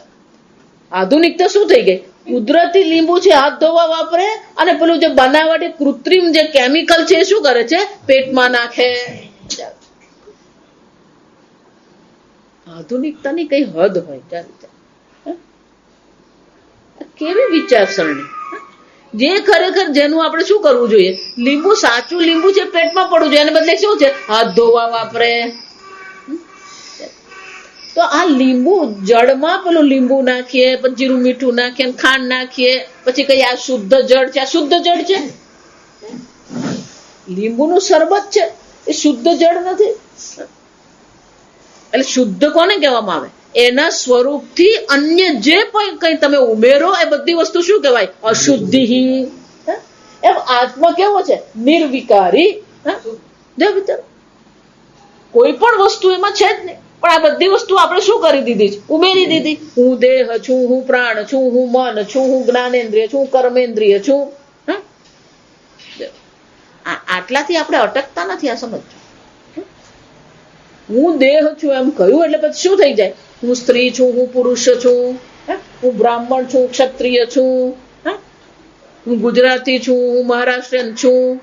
આધુનિકતા શું થઈ ગઈ? કુદરતી લીંબુ છે હાથ ધોવા વાપરે, અને પેલું જે બનાવટી કૃત્રિમ જે કેમિકલ છે એ શું કરે છે? પેટમાં નાખે. આધુનિકતાની કઈ હદ હોય? કેવી વિચારસરણી! જે ખરેખર જેનું આપણે શું કરવું જોઈએ? લીંબુ સાચું લીંબુ છે પેટમાં પડવું જોઈએ, એને બદલે શું છે? હાથ ધોવા વાપરે. તો આ લીંબુ જળમાં પેલું લીંબુ નાખીએ, પછી જીરું મીઠું નાખીએ, ખાંડ નાખીએ, પછી કઈ આ શુદ્ધ જળ છે? આ શુદ્ધ જળ છે? લીંબુનું શરબત છે એ શુદ્ધ જળ નથી. એટલે શુદ્ધ કોને કહેવામાં આવે? એના સ્વરૂપથી અન્ય જે પણ કઈ તમે ઉમેરો એ બધી વસ્તુ શું કહેવાય? અશુદ્ધિ. એમ આત્મા કેવો છે? નિર્વિકારી. કોઈ પણ વસ્તુ એમાં છે જ નહીં, પણ આ બધી વસ્તુ આપણે શું કરી દીધી છે? ઉમેરી દીધી. હું દેહ છું, હું પ્રાણ છું, હું મન છું, હું જ્ઞાનેન્દ્રિય છું, કર્મેન્દ્રિય છું. આટલાથી આપણે અટકતા નથી. આ સમજો, હું દેહ છું એમ કહ્યું એટલે પછી શું થઈ જાય? હું સ્ત્રી છું, હું પુરુષ છું, હું બ્રાહ્મણ છું, ક્ષત્રિય છું, હું ગુજરાતી છું, હું મહારાષ્ટ્રીયન છું,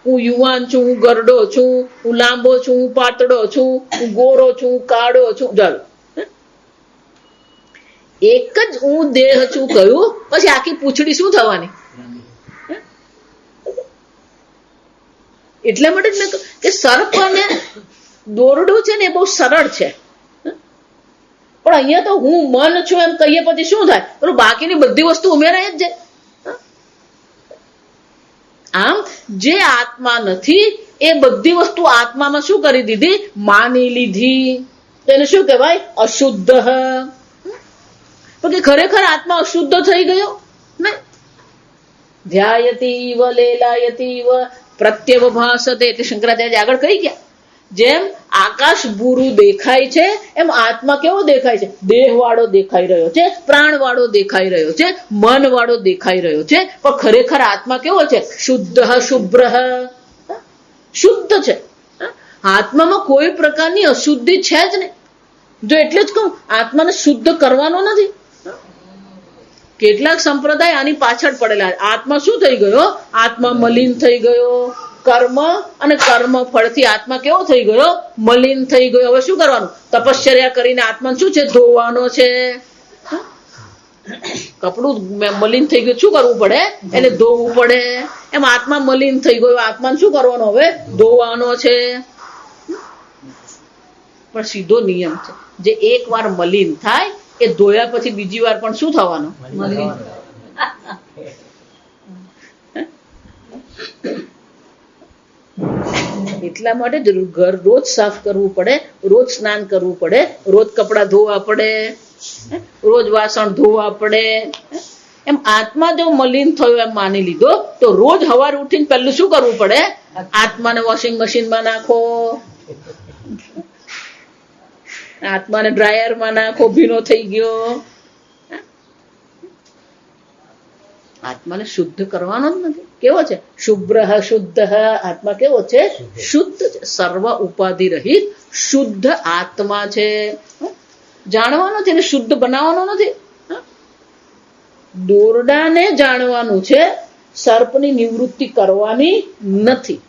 હું યુવાન છું, હું ગરડો છું, હું લાંબો છું, હું પાતળો છું, હું ગોરો છું, હું કાળો છું. ચાલો, એક જ હું દેહ છું કહ્યું પછી આખી પૂંછડી શું થવાની? એટલા માટે જ મેં કહ્યું કે સર્પ અને દોરડું છે ને એ બહુ સરળ છે, પણ અહીંયા તો હું મન છું એમ કહીએ પછી શું થાય? પેલું બાકીની બધી વસ્તુ ઉમેરાય જ જાય. આમ જે આત્મા નથી એ બધી વસ્તુ આત્મામાં શું કરી દીધી? માની લીધી. તેને શું કહેવાય? અશુદ્ધ. તો ખરેખર આત્મા અશુદ્ધ થઈ ગયો ને? ધ્યાયતી વ લેલાયતી વ પ્રત્યવભાસતે. એટલે શંકરાચાર્ય આગળ કહી ગયા, જેમ આકાશ ભૂરું દેખાય છે એમ આત્મા કેવો દેખાય છે? દેહ વાળો દેખાઈ રહ્યો છે, પ્રાણ વાળો દેખાઈ રહ્યો છે, મન વાળો દેખાઈ રહ્યો છે, પણ ખરેખર આત્મા કેવો છે? શુદ્ધ શુભ્ર, શુદ્ધ છે. આત્મામાં કોઈ પ્રકારની અશુદ્ધિ છે જ નહીં. જો એટલે જ કહું આત્માને શુદ્ધ કરવાનો નથી. કેટલાક સંપ્રદાય આની પાછળ પડેલા. આત્મા શું થઈ ગયો? આત્મા મલિન થઈ ગયો. કર્મ અને કર્મ ફળથી આત્મા કેવો થઈ ગયો? મલિન થઈ ગયો. હવે શું કરવાનું? તપશ્ચર્યા કરીને આત્મા શું છે? ધોવાનો છે. કપડું મલિન થઈ ગયું, શું કરવું પડે? એને ધોવું પડે. એમ આત્મા મલિન થઈ ગયો, આત્માને શું કરવાનો? હવે ધોવાનો છે. પણ સીધો નિયમ છે, જે એક વાર મલિન થાય એ ધોયા પછી બીજી વાર પણ શું થવાનું? એટલા માટે જ ઘર રોજ સાફ કરવું પડે, રોજ સ્નાન કરવું પડે, રોજ કપડા ધોવા પડે, રોજ વાસણ ધોવા પડે. એમ આત્મા જો મલિન થયો એમ માની લીધો તો રોજ સવારે ઉઠીને પહેલું શું કરવું પડે? આત્માને વોશિંગ મશીનમાં નાખો, આત્માને ડ્રાયરમાં નાખો, ભીનો થઈ ગયો. આત્માને શુદ્ધ કરવાનો જ નથી. કેવો છે? શુભ્ર શુદ્ધ. આત્મા કેવો છે? શુદ્ધ છે. સર્વ ઉપાધિ રહિત શુદ્ધ આત્મા છે. જાણવાનો છે, શુદ્ધ બનાવવાનો નથી. દોરડાને જાણવાનું છે, સર્પની નિવૃત્તિ કરવાની નથી.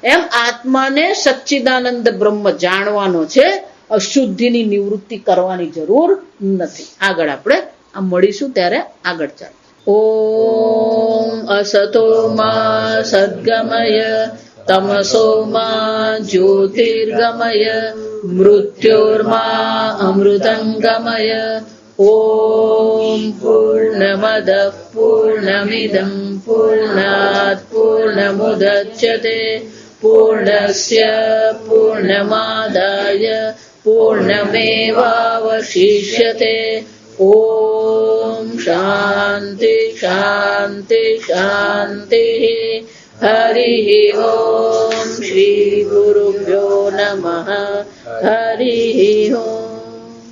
એમ આત્માને સચ્ચિદાનંદ બ્રહ્મ જાણવાનો છે, અશુદ્ધિની નિવૃત્તિ કરવાની જરૂર નથી. આગળ આપણે આ મળીશું ત્યારે આગળ ચાલો. ઓમ અસતો માં સદ્ગમય તમસો માં જ્યોતિર્ગમય મૃત્યોર્મા અમૃતંગમય. ઓમ પૂર્ણમદ પૂર્ણમિદં પૂર્ણાત પૂર્ણમુદચ્યતે પૂર્ણસ્ય પૂર્ણમાદાય પૂર્ણમેવાવશિષ્યતે. ઓમ શાંતિ શાંતિ શાંતિ. હરિ ઓમ શ્રી ગુરુભ્યો નમઃ. હરિ ઓમ.